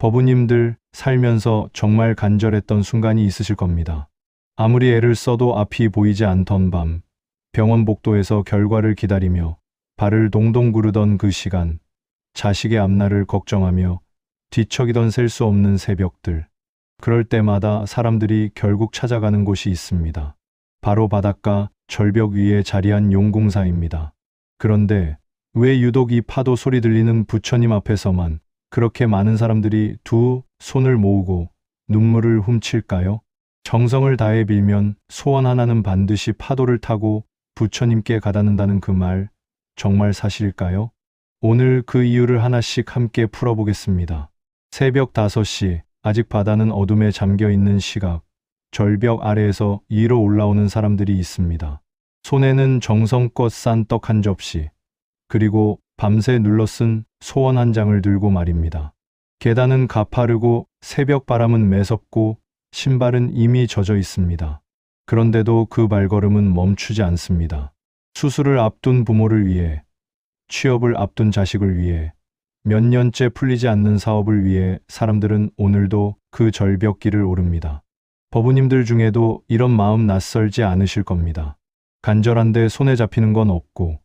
법우님들 살면서 정말 간절했던 순간이 있으실 겁니다. 아무리 애를 써도 앞이 보이지 않던 밤, 병원 복도에서 결과를 기다리며 발을 동동 구르던 그 시간, 자식의 앞날을 걱정하며 뒤척이던 셀 수 없는 새벽들. 그럴 때마다 사람들이 결국 찾아가는 곳이 있습니다. 바로 바닷가 절벽 위에 자리한 용궁사입니다. 그런데 왜 유독 이 파도 소리 들리는 부처님 앞에서만 그렇게 많은 사람들이 두 손을 모으고 눈물을 훔칠까요? 정성을 다해 빌면 소원 하나는 반드시 파도를 타고 부처님께 가닿는다는 그 말, 정말 사실일까요? 오늘 그 이유를 하나씩 함께 풀어보겠습니다. 새벽 5시, 아직 바다는 어둠에 잠겨 있는 시각, 절벽 아래에서 위로 올라오는 사람들이 있습니다. 손에는 정성껏 싼 떡 한 접시, 그리고 밤새 눌러쓴 소원 한 장을 들고 말입니다. 계단은 가파르고 새벽 바람은 매섭고 신발은 이미 젖어 있습니다. 그런데도 그 발걸음은 멈추지 않습니다. 수술을 앞둔 부모를 위해, 취업을 앞둔 자식을 위해, 몇 년째 풀리지 않는 사업을 위해 사람들은 오늘도 그 절벽길을 오릅니다. 법우님들 중에도 이런 마음 낯설지 않으실 겁니다. 간절한데 손에 잡히는 건 없고,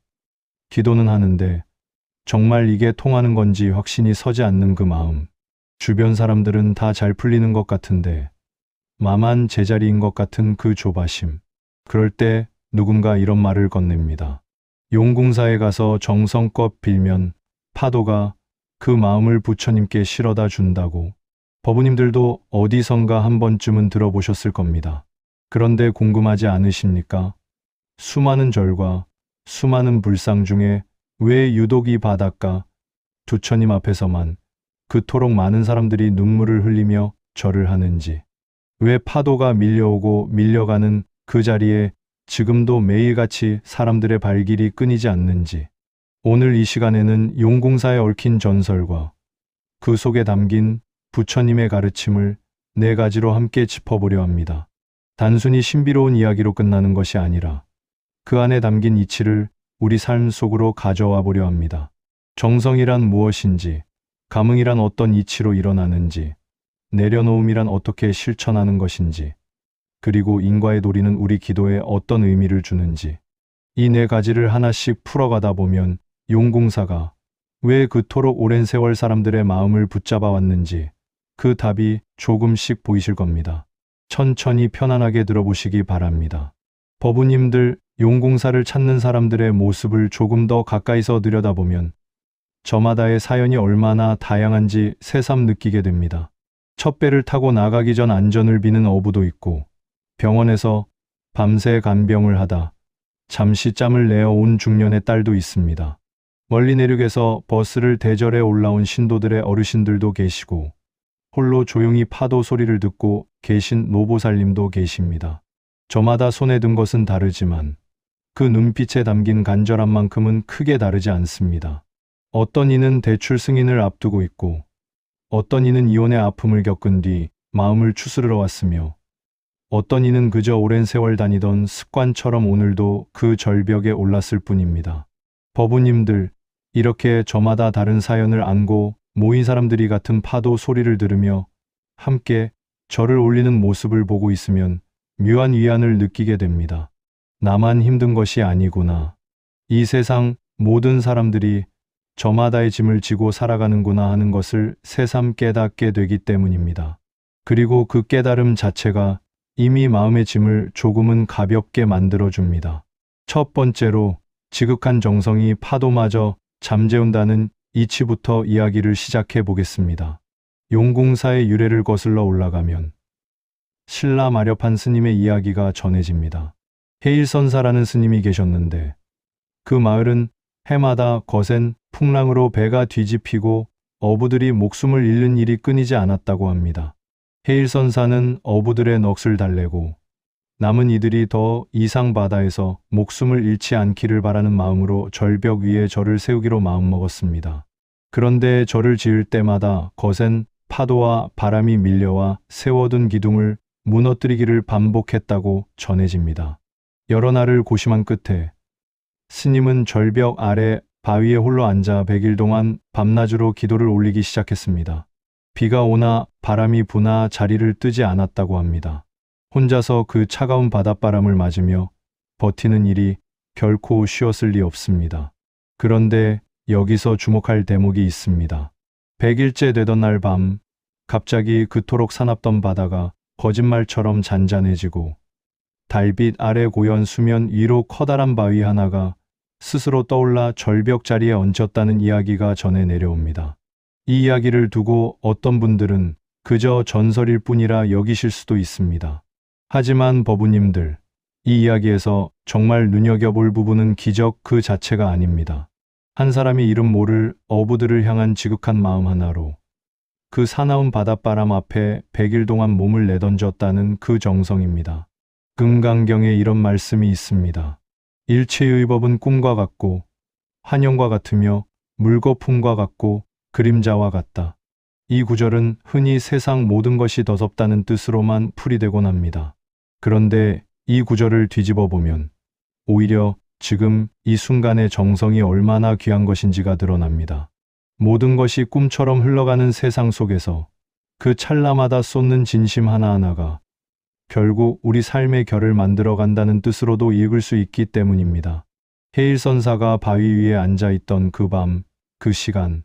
기도는 하는데 정말 이게 통하는 건지 확신이 서지 않는 그 마음. 주변 사람들은 다 잘 풀리는 것 같은데 마만 제자리인 것 같은 그 조바심. 그럴 때 누군가 이런 말을 건넵니다. 용궁사에 가서 정성껏 빌면 파도가 그 마음을 부처님께 실어다 준다고. 법우님들도 어디선가 한 번쯤은 들어보셨을 겁니다. 그런데 궁금하지 않으십니까? 수많은 절과 수많은 불상 중에 왜 유독 이 바닷가 부처님 앞에서만 그토록 많은 사람들이 눈물을 흘리며 절을 하는지, 왜 파도가 밀려오고 밀려가는 그 자리에 지금도 매일같이 사람들의 발길이 끊이지 않는지, 오늘 이 시간에는 용궁사에 얽힌 전설과 그 속에 담긴 부처님의 가르침을 4가지로 함께 짚어보려 합니다. 단순히 신비로운 이야기로 끝나는 것이 아니라 그 안에 담긴 이치를 우리 삶 속으로 가져와 보려 합니다. 정성이란 무엇인지, 감흥이란 어떤 이치로 일어나는지, 내려놓음이란 어떻게 실천하는 것인지, 그리고 인과의 도리는 우리 기도에 어떤 의미를 주는지, 이 4가지를 하나씩 풀어가다 보면 용궁사가 왜 그토록 오랜 세월 사람들의 마음을 붙잡아 왔는지 그 답이 조금씩 보이실 겁니다. 천천히 편안하게 들어보시기 바랍니다. 법우님들, 용궁사를 찾는 사람들의 모습을 조금 더 가까이서 들여다보면 저마다의 사연이 얼마나 다양한지 새삼 느끼게 됩니다. 첫 배를 타고 나가기 전 안전을 비는 어부도 있고, 병원에서 밤새 간병을 하다 잠시 짬을 내어 온 중년의 딸도 있습니다. 멀리 내륙에서 버스를 대절해 올라온 신도들의 어르신들도 계시고, 홀로 조용히 파도 소리를 듣고 계신 노보살님도 계십니다. 저마다 손에 든 것은 다르지만 그 눈빛에 담긴 간절함만큼은 크게 다르지 않습니다. 어떤 이는 대출 승인을 앞두고 있고, 어떤 이는 이혼의 아픔을 겪은 뒤 마음을 추스르러 왔으며, 어떤 이는 그저 오랜 세월 다니던 습관처럼 오늘도 그 절벽에 올랐을 뿐입니다. 법우님들, 이렇게 저마다 다른 사연을 안고 모인 사람들이 같은 파도 소리를 들으며 함께 절을 올리는 모습을 보고 있으면 묘한 위안을 느끼게 됩니다. 나만 힘든 것이 아니구나. 이 세상 모든 사람들이 저마다의 짐을 지고 살아가는구나 하는 것을 새삼 깨닫게 되기 때문입니다. 그리고 그 깨달음 자체가 이미 마음의 짐을 조금은 가볍게 만들어줍니다. 첫 번째로 지극한 정성이 파도마저 잠재운다는 이치부터 이야기를 시작해 보겠습니다. 용궁사의 유래를 거슬러 올라가면 신라 마렵한 스님의 이야기가 전해집니다. 해일선사라는 스님이 계셨는데 그 마을은 해마다 거센 풍랑으로 배가 뒤집히고 어부들이 목숨을 잃는 일이 끊이지 않았다고 합니다. 해일선사는 어부들의 넋을 달래고 남은 이들이 더 이상 바다에서 목숨을 잃지 않기를 바라는 마음으로 절벽 위에 절을 세우기로 마음먹었습니다. 그런데 절을 지을 때마다 거센 파도와 바람이 밀려와 세워둔 기둥을 무너뜨리기를 반복했다고 전해집니다. 여러 날을 고심한 끝에 스님은 절벽 아래 바위에 홀로 앉아 100일 동안 밤낮으로 기도를 올리기 시작했습니다. 비가 오나 바람이 부나 자리를 뜨지 않았다고 합니다. 혼자서 그 차가운 바닷바람을 맞으며 버티는 일이 결코 쉬웠을 리 없습니다. 그런데 여기서 주목할 대목이 있습니다. 100일째 되던 날 밤, 갑자기 그토록 사납던 바다가 거짓말처럼 잔잔해지고 달빛 아래 고연 수면 위로 커다란 바위 하나가 스스로 떠올라 절벽 자리에 얹혔다는 이야기가 전해 내려옵니다. 이 이야기를 두고 어떤 분들은 그저 전설일 뿐이라 여기실 수도 있습니다. 하지만 버부님들, 이 이야기에서 정말 눈여겨볼 부분은 기적 그 자체가 아닙니다. 한 사람이 이름 모를 어부들을 향한 지극한 마음 하나로 그 사나운 바닷바람 앞에 100일 동안 몸을 내던졌다는 그 정성입니다. 금강경에 이런 말씀이 있습니다. 일체의 법은 꿈과 같고 환영과 같으며 물거품과 같고 그림자와 같다. 이 구절은 흔히 세상 모든 것이 더섭다는 뜻으로만 풀이되곤 합니다. 그런데 이 구절을 뒤집어 보면 오히려 지금 이 순간의 정성이 얼마나 귀한 것인지가 드러납니다. 모든 것이 꿈처럼 흘러가는 세상 속에서 그 찰나마다 쏟는 진심 하나하나가 결국 우리 삶의 결을 만들어 간다는 뜻으로도 읽을 수 있기 때문입니다. 해일선사가 바위 위에 앉아 있던 그 밤, 그 시간,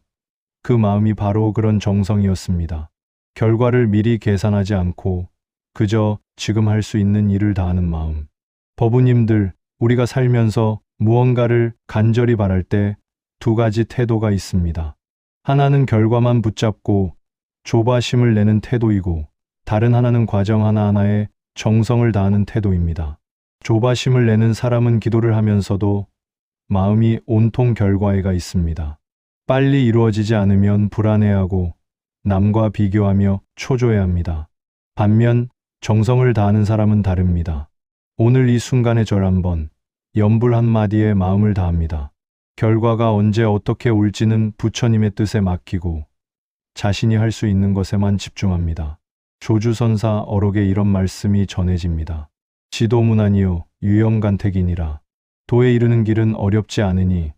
그 마음이 바로 그런 정성이었습니다. 결과를 미리 계산하지 않고 그저 지금 할 수 있는 일을 다하는 마음. 버부님들, 우리가 살면서 무언가를 간절히 바랄 때 두 가지 태도가 있습니다. 하나는 결과만 붙잡고 조바심을 내는 태도이고 다른 하나는 과정 하나하나에 정성을 다하는 태도입니다. 조바심을 내는 사람은 기도를 하면서도 마음이 온통 결과에가 있습니다. 빨리 이루어지지 않으면 불안해하고 남과 비교하며 초조해합니다. 반면 정성을 다하는 사람은 다릅니다. 오늘 이 순간의 절 한번, 연불 한마디에 마음을 다합니다. 결과가 언제 어떻게 올지는 부처님의 뜻에 맡기고 자신이 할 수 있는 것에만 집중합니다. 조주선사 어록에 이런 말씀이 전해집니다. 지도문안이요 유영간택이니라. 도에 이르는 길은 어렵지 않으니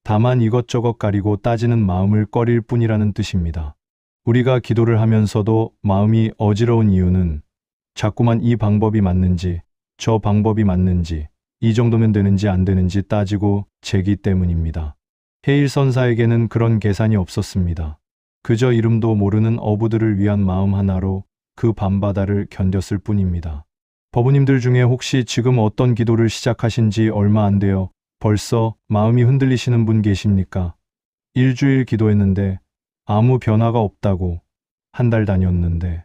다만 이것저것 가리고 따지는 마음을 꺼릴 뿐이라는 뜻입니다. 우리가 기도를 하면서도 마음이 어지러운 이유는 자꾸만 이 방법이 맞는지 저 방법이 맞는지 이 정도면 되는지 안 되는지 따지고 재기 때문입니다. 해일선사에게는 그런 계산이 없었습니다. 그저 이름도 모르는 어부들을 위한 마음 하나로 그 밤바다를 견뎠을 뿐입니다. 버부님들 중에 혹시 지금 어떤 기도를 시작하신 지 얼마 안 되어 벌써 마음이 흔들리시는 분 계십니까? 일주일 기도했는데 아무 변화가 없다고, 한 달 다녔는데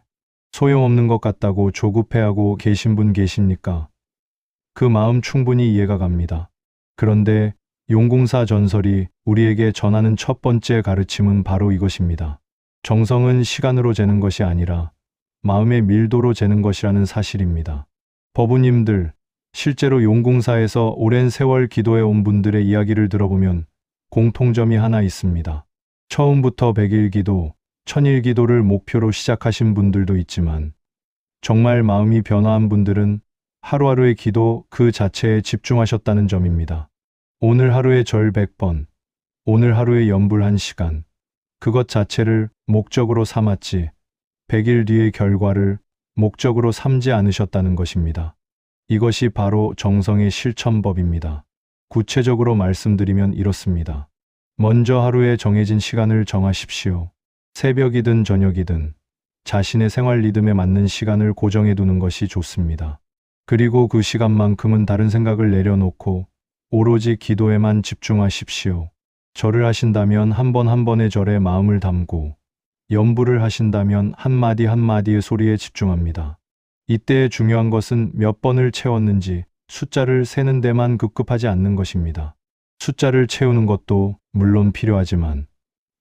소용없는 것 같다고 조급해하고 계신 분 계십니까? 그 마음 충분히 이해가 갑니다. 그런데 용궁사 전설이 우리에게 전하는 첫 번째 가르침은 바로 이것입니다. 정성은 시간으로 재는 것이 아니라 마음의 밀도로 재는 것이라는 사실입니다. 버부님들, 실제로 용궁사에서 오랜 세월 기도해 온 분들의 이야기를 들어보면 공통점이 하나 있습니다. 처음부터 100일 기도, 1000일 기도를 목표로 시작하신 분들도 있지만 정말 마음이 변화한 분들은 하루하루의 기도 그 자체에 집중하셨다는 점입니다. 오늘 하루의 절 100번, 오늘 하루의 연불 1시간, 그것 자체를 목적으로 삼았지 100일 뒤의 결과를 목적으로 삼지 않으셨다는 것입니다. 이것이 바로 정성의 실천법입니다. 구체적으로 말씀드리면 이렇습니다. 먼저 하루에 정해진 시간을 정하십시오. 새벽이든 저녁이든 자신의 생활 리듬에 맞는 시간을 고정해 두는 것이 좋습니다. 그리고 그 시간만큼은 다른 생각을 내려놓고 오로지 기도에만 집중하십시오. 절을 하신다면 한 번 한 번의 절에 마음을 담고 연불을 하신다면 한마디 한마디의 소리에 집중합니다. 이때 중요한 것은 몇 번을 채웠는지 숫자를 세는 데만 급급하지 않는 것입니다. 숫자를 채우는 것도 물론 필요하지만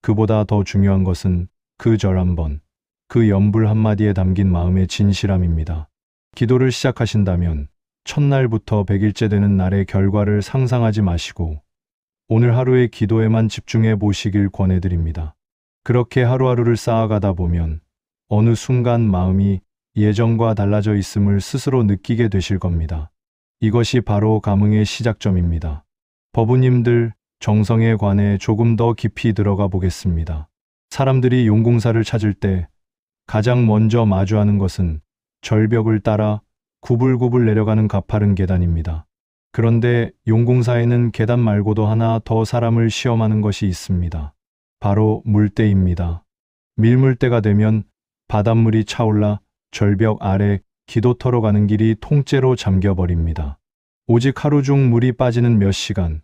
그보다 더 중요한 것은 그 절 한 번, 그 연불 한마디에 담긴 마음의 진실함입니다. 기도를 시작하신다면 첫날부터 100일째 되는 날의 결과를 상상하지 마시고 오늘 하루의 기도에만 집중해 보시길 권해드립니다. 그렇게 하루하루를 쌓아가다 보면 어느 순간 마음이 예전과 달라져 있음을 스스로 느끼게 되실 겁니다. 이것이 바로 감흥의 시작점입니다. 버부님들, 정성에 관해 조금 더 깊이 들어가 보겠습니다. 사람들이 용궁사를 찾을 때 가장 먼저 마주하는 것은 절벽을 따라 구불구불 내려가는 가파른 계단입니다. 그런데 용궁사에는 계단 말고도 하나 더 사람을 시험하는 것이 있습니다. 바로 물때입니다. 밀물때가 되면 바닷물이 차올라 절벽 아래 기도터로 가는 길이 통째로 잠겨버립니다. 오직 하루 중 물이 빠지는 몇 시간,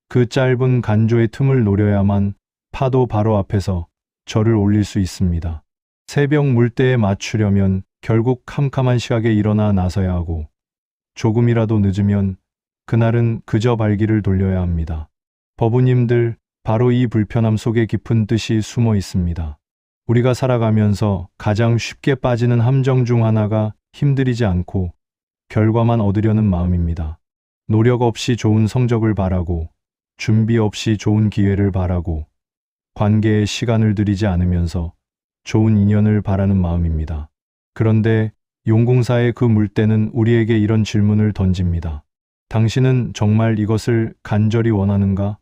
그 짧은 간조의 틈을 노려야만 파도 바로 앞에서 절을 올릴 수 있습니다. 새벽 물때에 맞추려면 결국 캄캄한 시각에 일어나 나서야 하고, 조금이라도 늦으면 그날은 그저 발길을 돌려야 합니다. 법우님들, 바로 이 불편함 속에 깊은 뜻이 숨어 있습니다. 우리가 살아가면서 가장 쉽게 빠지는 함정 중 하나가 힘들이지 않고 결과만 얻으려는 마음입니다. 노력 없이 좋은 성적을 바라고, 준비 없이 좋은 기회를 바라고, 관계에 시간을 들이지 않으면서 좋은 인연을 바라는 마음입니다. 그런데 용궁사의 그 물때는 우리에게 이런 질문을 던집니다. 당신은 정말 이것을 간절히 원하는가?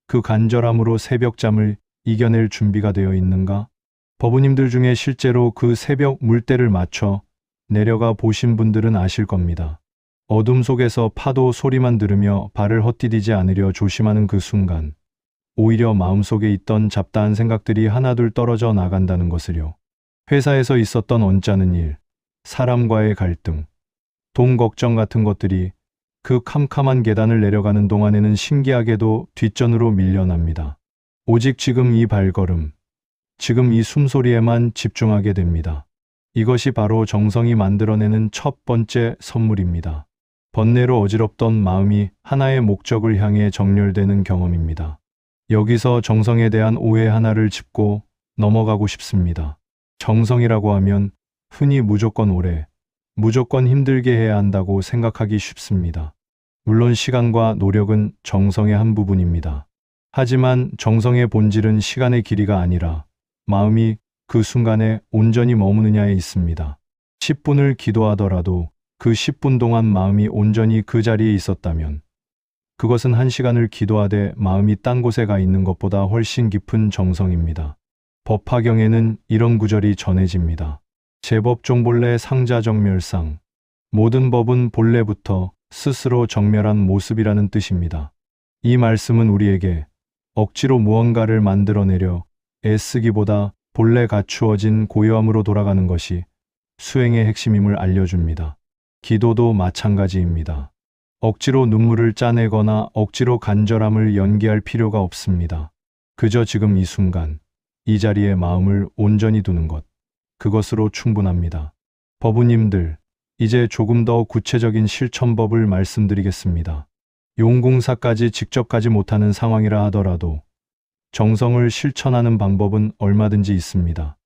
그 간절함으로 새벽잠을 이겨낼 준비가 되어 있는가? 법우님들 중에 실제로 그 새벽 물때를 맞춰 내려가 보신 분들은 아실 겁니다. 어둠 속에서 파도 소리만 들으며 발을 헛디디지 않으려 조심하는 그 순간, 오히려 마음속에 있던 잡다한 생각들이 하나둘 떨어져 나간다는 것을요. 회사에서 있었던 언짢은 일, 사람과의 갈등, 돈 걱정 같은 것들이 그 캄캄한 계단을 내려가는 동안에는 신기하게도 뒷전으로 밀려납니다. 오직 지금 이 발걸음, 지금 이 숨소리에만 집중하게 됩니다. 이것이 바로 정성이 만들어내는 첫 번째 선물입니다. 번뇌로 어지럽던 마음이 하나의 목적을 향해 정렬되는 경험입니다. 여기서 정성에 대한 오해 하나를 짚고 넘어가고 싶습니다. 정성이라고 하면 흔히 무조건 오래, 무조건 힘들게 해야 한다고 생각하기 쉽습니다. 물론 시간과 노력은 정성의 한 부분입니다. 하지만 정성의 본질은 시간의 길이가 아니라 마음이 그 순간에 온전히 머무느냐에 있습니다. 10분을 기도하더라도 그 10분 동안 마음이 온전히 그 자리에 있었다면 그것은 1시간을 기도하되 마음이 딴 곳에 가 있는 것보다 훨씬 깊은 정성입니다. 법화경에는 이런 구절이 전해집니다. 제법종본래 상자정멸상. 모든 법은 본래부터 스스로 정멸한 모습이라는 뜻입니다. 이 말씀은 우리에게 억지로 무언가를 만들어내려 애쓰기보다 본래 갖추어진 고요함으로 돌아가는 것이 수행의 핵심임을 알려줍니다. 기도도 마찬가지입니다. 억지로 눈물을 짜내거나 억지로 간절함을 연기할 필요가 없습니다. 그저 지금 이 순간, 이 자리에 마음을 온전히 두는 것, 그것으로 충분합니다. 법우님들, 이제 조금 더 구체적인 실천법을 말씀드리겠습니다. 용궁사까지 직접 가지 못하는 상황이라 하더라도 정성을 실천하는 방법은 얼마든지 있습니다.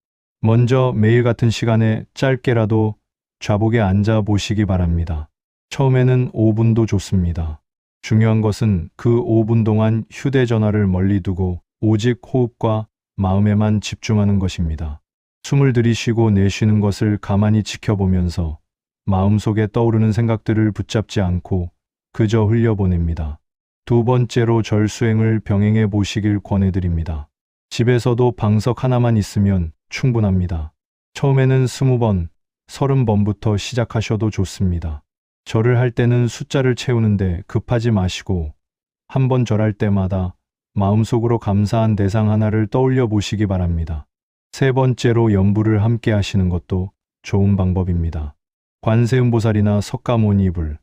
먼저 매일 같은 시간에 짧게라도 좌복에 앉아 보시기 바랍니다. 처음에는 5분도 좋습니다. 중요한 것은 그 5분 동안 휴대전화를 멀리 두고 오직 호흡과 마음에만 집중하는 것입니다. 숨을 들이쉬고 내쉬는 것을 가만히 지켜보면서 마음속에 떠오르는 생각들을 붙잡지 않고 그저 흘려보냅니다. 두 번째로 절 수행을 병행해 보시길 권해드립니다. 집에서도 방석 하나만 있으면 충분합니다. 처음에는 20번, 30번부터 시작하셔도 좋습니다. 절을 할 때는 숫자를 채우는데 급하지 마시고 한 번 절할 때마다 마음속으로 감사한 대상 하나를 떠올려 보시기 바랍니다. 세 번째로 연불을 함께 하시는 것도 좋은 방법입니다. 관세음보살이나 석가모니불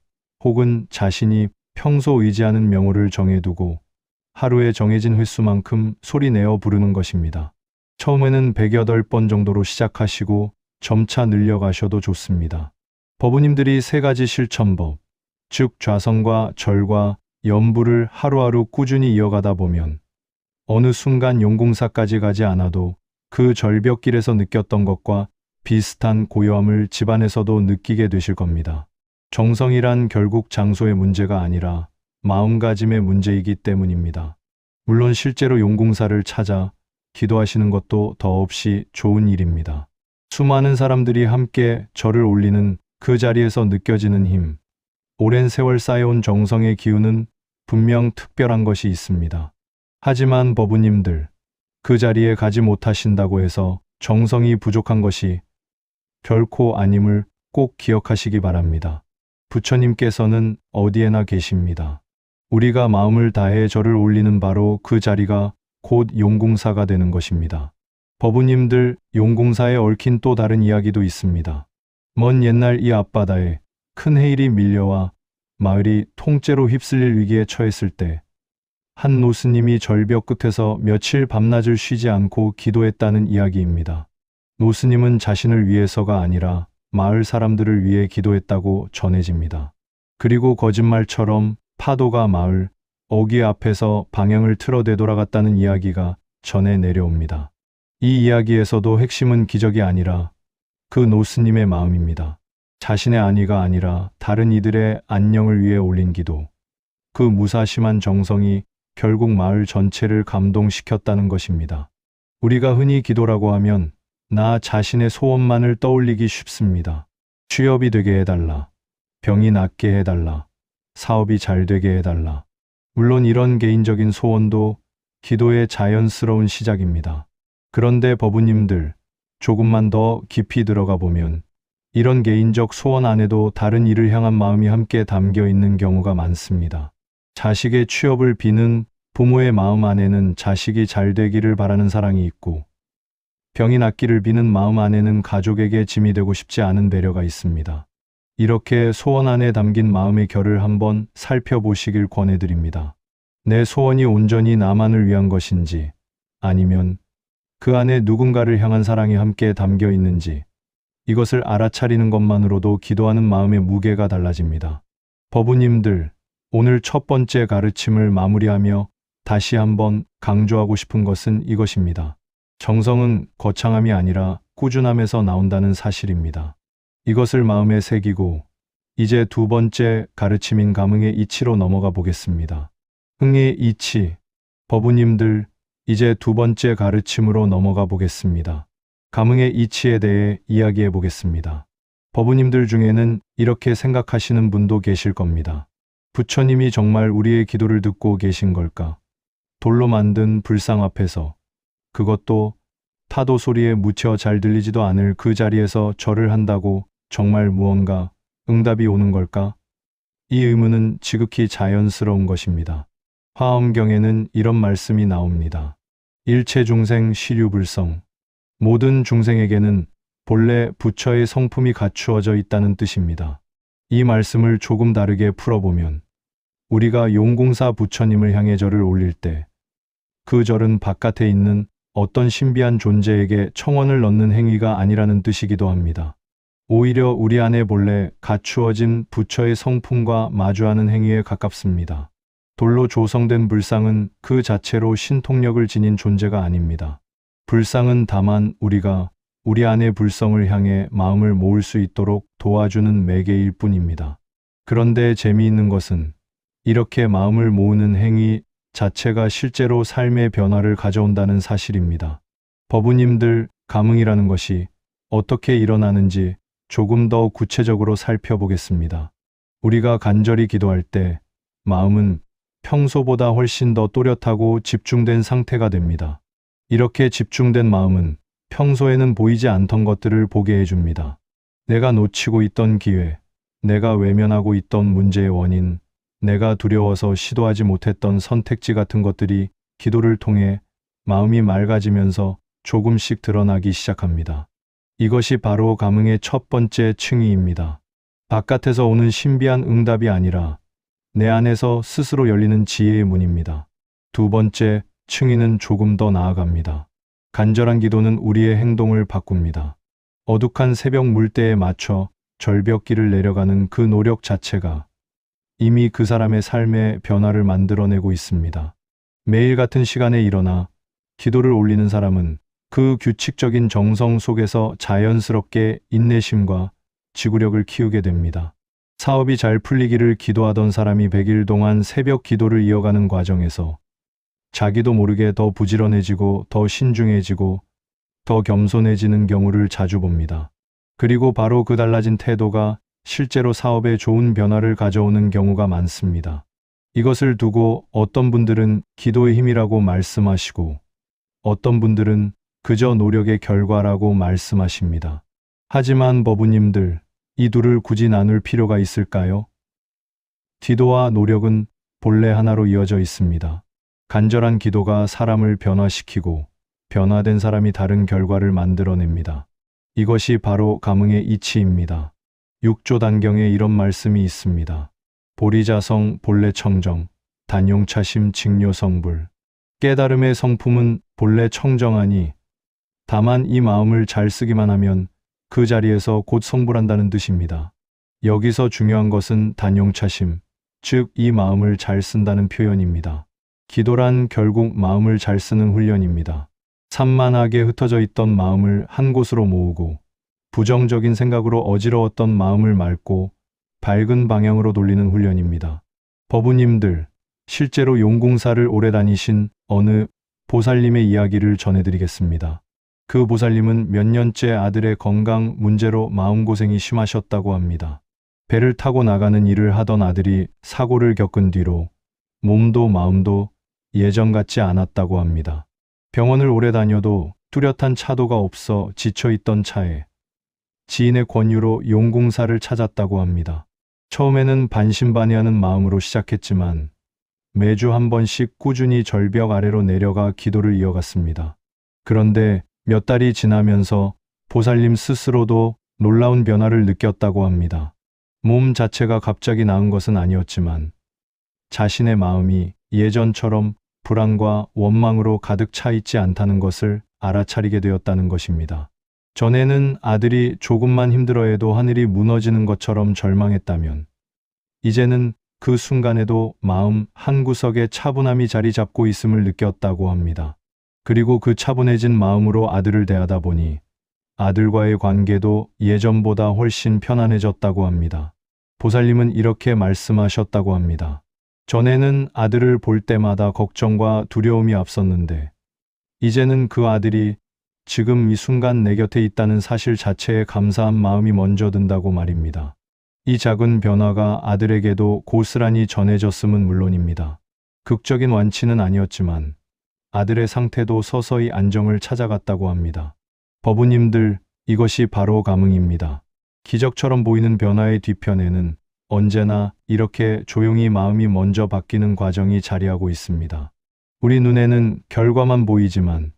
혹은 자신이 평소 의지하는 명호를 정해두고 하루에 정해진 횟수만큼 소리내어 부르는 것입니다. 처음에는 108번 정도로 시작하시고 점차 늘려가셔도 좋습니다. 법우님들이 3가지 실천법, 즉 좌성과 절과 연불을 하루하루 꾸준히 이어가다 보면 어느 순간 용궁사까지 가지 않아도 그 절벽길에서 느꼈던 것과 비슷한 고요함을 집안에서도 느끼게 되실 겁니다. 정성이란 결국 장소의 문제가 아니라 마음가짐의 문제이기 때문입니다. 물론 실제로 용궁사를 찾아 기도하시는 것도 더없이 좋은 일입니다. 수많은 사람들이 함께 절을 올리는 그 자리에서 느껴지는 힘, 오랜 세월 쌓여온 정성의 기운은 분명 특별한 것이 있습니다. 하지만 법우님들, 그 자리에 가지 못하신다고 해서 정성이 부족한 것이 결코 아님을 꼭 기억하시기 바랍니다. 부처님께서는 어디에나 계십니다. 우리가 마음을 다해 절을 올리는 바로 그 자리가 곧 용궁사가 되는 것입니다. 법우님들, 용궁사에 얽힌 또 다른 이야기도 있습니다. 먼 옛날 이 앞바다에 큰 해일이 밀려와 마을이 통째로 휩쓸릴 위기에 처했을 때 한 노스님이 절벽 끝에서 며칠 밤낮을 쉬지 않고 기도했다는 이야기입니다. 노스님은 자신을 위해서가 아니라 마을 사람들을 위해 기도했다고 전해집니다. 그리고 거짓말처럼 파도가 마을 어귀 앞에서 방향을 틀어 되돌아갔다는 이야기가 전해 내려옵니다. 이 이야기에서도 핵심은 기적이 아니라 그 노스님의 마음입니다. 자신의 안위가 아니라 다른 이들의 안녕을 위해 올린 기도. 그 무사심한 정성이 결국 마을 전체를 감동시켰다는 것입니다. 우리가 흔히 기도라고 하면 나 자신의 소원만을 떠올리기 쉽습니다. 취업이 되게 해달라. 병이 낫게 해달라. 사업이 잘 되게 해달라. 물론 이런 개인적인 소원도 기도의 자연스러운 시작입니다. 그런데 법우님들, 조금만 더 깊이 들어가 보면 이런 개인적 소원 안에도 다른 이를 향한 마음이 함께 담겨 있는 경우가 많습니다. 자식의 취업을 비는 부모의 마음 안에는 자식이 잘 되기를 바라는 사랑이 있고, 병이 낫기를 비는 마음 안에는 가족에게 짐이 되고 싶지 않은 배려가 있습니다. 이렇게 소원 안에 담긴 마음의 결을 한번 살펴보시길 권해드립니다. 내 소원이 온전히 나만을 위한 것인지, 아니면 그 안에 누군가를 향한 사랑이 함께 담겨 있는지, 이것을 알아차리는 것만으로도 기도하는 마음의 무게가 달라집니다. 법우님들, 오늘 첫 번째 가르침을 마무리하며 다시 한번 강조하고 싶은 것은 이것입니다. 정성은 거창함이 아니라 꾸준함에서 나온다는 사실입니다. 이것을 마음에 새기고 이제 두 번째 가르침인 감흥의 이치로 넘어가 보겠습니다. 흥의 이치. 법우님들, 이제 두 번째 가르침으로 넘어가 보겠습니다. 감흥의 이치에 대해 이야기해 보겠습니다. 법우님들 중에는 이렇게 생각하시는 분도 계실 겁니다. 부처님이 정말 우리의 기도를 듣고 계신 걸까? 돌로 만든 불상 앞에서, 그것도 파도 소리에 묻혀 잘 들리지도 않을 그 자리에서 절을 한다고 정말 무언가 응답이 오는 걸까? 이 의문은 지극히 자연스러운 것입니다. 화엄경에는 이런 말씀이 나옵니다. 일체 중생 시류불성. 모든 중생에게는 본래 부처의 성품이 갖추어져 있다는 뜻입니다. 이 말씀을 조금 다르게 풀어보면 우리가 용궁사 부처님을 향해 절을 올릴 때 그 절은 바깥에 있는 어떤 신비한 존재에게 청원을 넣는 행위가 아니라는 뜻이기도 합니다. 오히려 우리 안에 본래 갖추어진 부처의 성품과 마주하는 행위에 가깝습니다. 돌로 조성된 불상은 그 자체로 신통력을 지닌 존재가 아닙니다. 불상은 다만 우리가 우리 안의 불성을 향해 마음을 모을 수 있도록 도와주는 매개일 뿐입니다. 그런데 재미있는 것은 이렇게 마음을 모으는 행위 자체가 실제로 삶의 변화를 가져온다는 사실입니다. 법우님들, 감흥이라는 것이 어떻게 일어나는지 조금 더 구체적으로 살펴보겠습니다. 우리가 간절히 기도할 때 마음은 평소보다 훨씬 더 또렷하고 집중된 상태가 됩니다. 이렇게 집중된 마음은 평소에는 보이지 않던 것들을 보게 해줍니다. 내가 놓치고 있던 기회, 내가 외면하고 있던 문제의 원인, 내가 두려워서 시도하지 못했던 선택지 같은 것들이 기도를 통해 마음이 맑아지면서 조금씩 드러나기 시작합니다. 이것이 바로 감흥의 첫 번째 층위입니다. 바깥에서 오는 신비한 응답이 아니라 내 안에서 스스로 열리는 지혜의 문입니다. 두 번째 층위는 조금 더 나아갑니다. 간절한 기도는 우리의 행동을 바꿉니다. 어둑한 새벽 물때에 맞춰 절벽길을 내려가는 그 노력 자체가 이미 그 사람의 삶의 변화를 만들어내고 있습니다. 매일 같은 시간에 일어나 기도를 올리는 사람은 그 규칙적인 정성 속에서 자연스럽게 인내심과 지구력을 키우게 됩니다. 사업이 잘 풀리기를 기도하던 사람이 100일 동안 새벽 기도를 이어가는 과정에서 자기도 모르게 더 부지런해지고 더 신중해지고 더 겸손해지는 경우를 자주 봅니다. 그리고 바로 그 달라진 태도가 실제로 사업에 좋은 변화를 가져오는 경우가 많습니다. 이것을 두고 어떤 분들은 기도의 힘이라고 말씀하시고 어떤 분들은 그저 노력의 결과라고 말씀하십니다. 하지만 버부님들, 이 둘을 굳이 나눌 필요가 있을까요? 기도와 노력은 본래 하나로 이어져 있습니다. 간절한 기도가 사람을 변화시키고 변화된 사람이 다른 결과를 만들어냅니다. 이것이 바로 감흥의 이치입니다. 6조 단경에 이런 말씀이 있습니다. 보리자성 본래 청정, 단용차심 직료성불. 깨달음의 성품은 본래 청정하니 다만 이 마음을 잘 쓰기만 하면 그 자리에서 곧 성불한다는 뜻입니다. 여기서 중요한 것은 단용차심, 즉 이 마음을 잘 쓴다는 표현입니다. 기도란 결국 마음을 잘 쓰는 훈련입니다. 산만하게 흩어져 있던 마음을 한 곳으로 모으고 부정적인 생각으로 어지러웠던 마음을 맑고 밝은 방향으로 돌리는 훈련입니다. 버부님들, 실제로 용궁사를 오래 다니신 어느 보살님의 이야기를 전해드리겠습니다. 그 보살님은 몇 년째 아들의 건강 문제로 마음고생이 심하셨다고 합니다. 배를 타고 나가는 일을 하던 아들이 사고를 겪은 뒤로 몸도 마음도 예전 같지 않았다고 합니다. 병원을 오래 다녀도 뚜렷한 차도가 없어 지쳐있던 차에 지인의 권유로 용궁사를 찾았다고 합니다. 처음에는 반신반의하는 마음으로 시작했지만 매주 한 번씩 꾸준히 절벽 아래로 내려가 기도를 이어갔습니다. 그런데 몇 달이 지나면서 보살님 스스로도 놀라운 변화를 느꼈다고 합니다. 몸 자체가 갑자기 나은 것은 아니었지만 자신의 마음이 예전처럼 불안과 원망으로 가득 차 있지 않다는 것을 알아차리게 되었다는 것입니다. 전에는 아들이 조금만 힘들어해도 하늘이 무너지는 것처럼 절망했다면 이제는 그 순간에도 마음 한구석에 차분함이 자리 잡고 있음을 느꼈다고 합니다. 그리고 그 차분해진 마음으로 아들을 대하다 보니 아들과의 관계도 예전보다 훨씬 편안해졌다고 합니다. 보살님은 이렇게 말씀하셨다고 합니다. 전에는 아들을 볼 때마다 걱정과 두려움이 앞섰는데 이제는 그 아들이 지금 이 순간 내 곁에 있다는 사실 자체에 감사한 마음이 먼저 든다고 말입니다. 이 작은 변화가 아들에게도 고스란히 전해졌음은 물론입니다. 극적인 완치는 아니었지만 아들의 상태도 서서히 안정을 찾아갔다고 합니다. 버부님들, 이것이 바로 감흥입니다. 기적처럼 보이는 변화의 뒤편에는 언제나 이렇게 조용히 마음이 먼저 바뀌는 과정이 자리하고 있습니다. 우리 눈에는 결과만 보이지만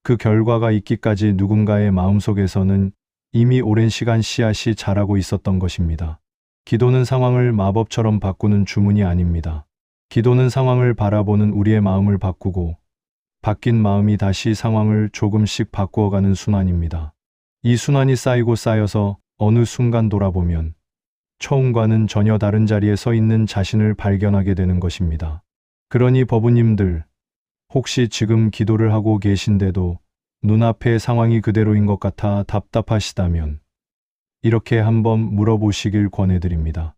그 결과가 있기까지 누군가의 마음속에서는 이미 오랜 시간 씨앗이 자라고 있었던 것입니다. 기도는 상황을 마법처럼 바꾸는 주문이 아닙니다. 기도는 상황을 바라보는 우리의 마음을 바꾸고 바뀐 마음이 다시 상황을 조금씩 바꾸어가는 순환입니다. 이 순환이 쌓이고 쌓여서 어느 순간 돌아보면 처음과는 전혀 다른 자리에 서 있는 자신을 발견하게 되는 것입니다. 그러니 버부님들, 혹시 지금 기도를 하고 계신데도 눈앞의 상황이 그대로인 것 같아 답답하시다면 이렇게 한번 물어보시길 권해드립니다.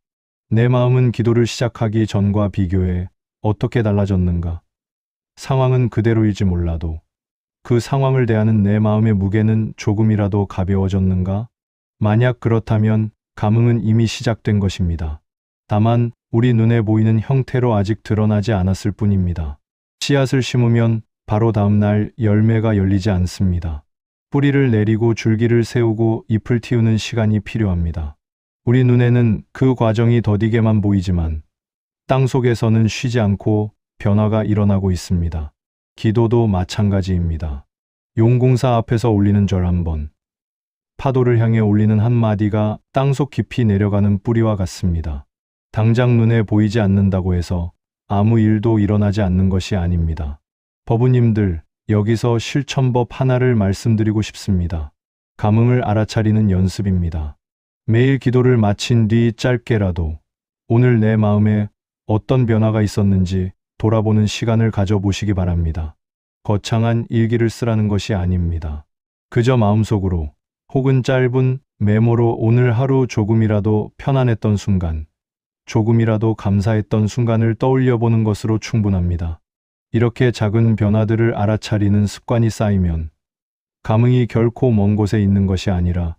내 마음은 기도를 시작하기 전과 비교해 어떻게 달라졌는가? 상황은 그대로일지 몰라도 그 상황을 대하는 내 마음의 무게는 조금이라도 가벼워졌는가? 만약 그렇다면 감흥은 이미 시작된 것입니다. 다만 우리 눈에 보이는 형태로 아직 드러나지 않았을 뿐입니다. 씨앗을 심으면 바로 다음 날 열매가 열리지 않습니다. 뿌리를 내리고 줄기를 세우고 잎을 틔우는 시간이 필요합니다. 우리 눈에는 그 과정이 더디게만 보이지만 땅 속에서는 쉬지 않고 변화가 일어나고 있습니다. 기도도 마찬가지입니다. 용궁사 앞에서 올리는 절 한 번, 파도를 향해 올리는 한마디가 땅속 깊이 내려가는 뿌리와 같습니다. 당장 눈에 보이지 않는다고 해서 아무 일도 일어나지 않는 것이 아닙니다. 버부님들, 여기서 실천법 하나를 말씀드리고 싶습니다. 감흥을 알아차리는 연습입니다. 매일 기도를 마친 뒤 짧게라도 오늘 내 마음에 어떤 변화가 있었는지 돌아보는 시간을 가져보시기 바랍니다. 거창한 일기를 쓰라는 것이 아닙니다. 그저 마음속으로 혹은 짧은 메모로 오늘 하루 조금이라도 편안했던 순간, 조금이라도 감사했던 순간을 떠올려 보는 것으로 충분합니다. 이렇게 작은 변화들을 알아차리는 습관이 쌓이면 감흥이 결코 먼 곳에 있는 것이 아니라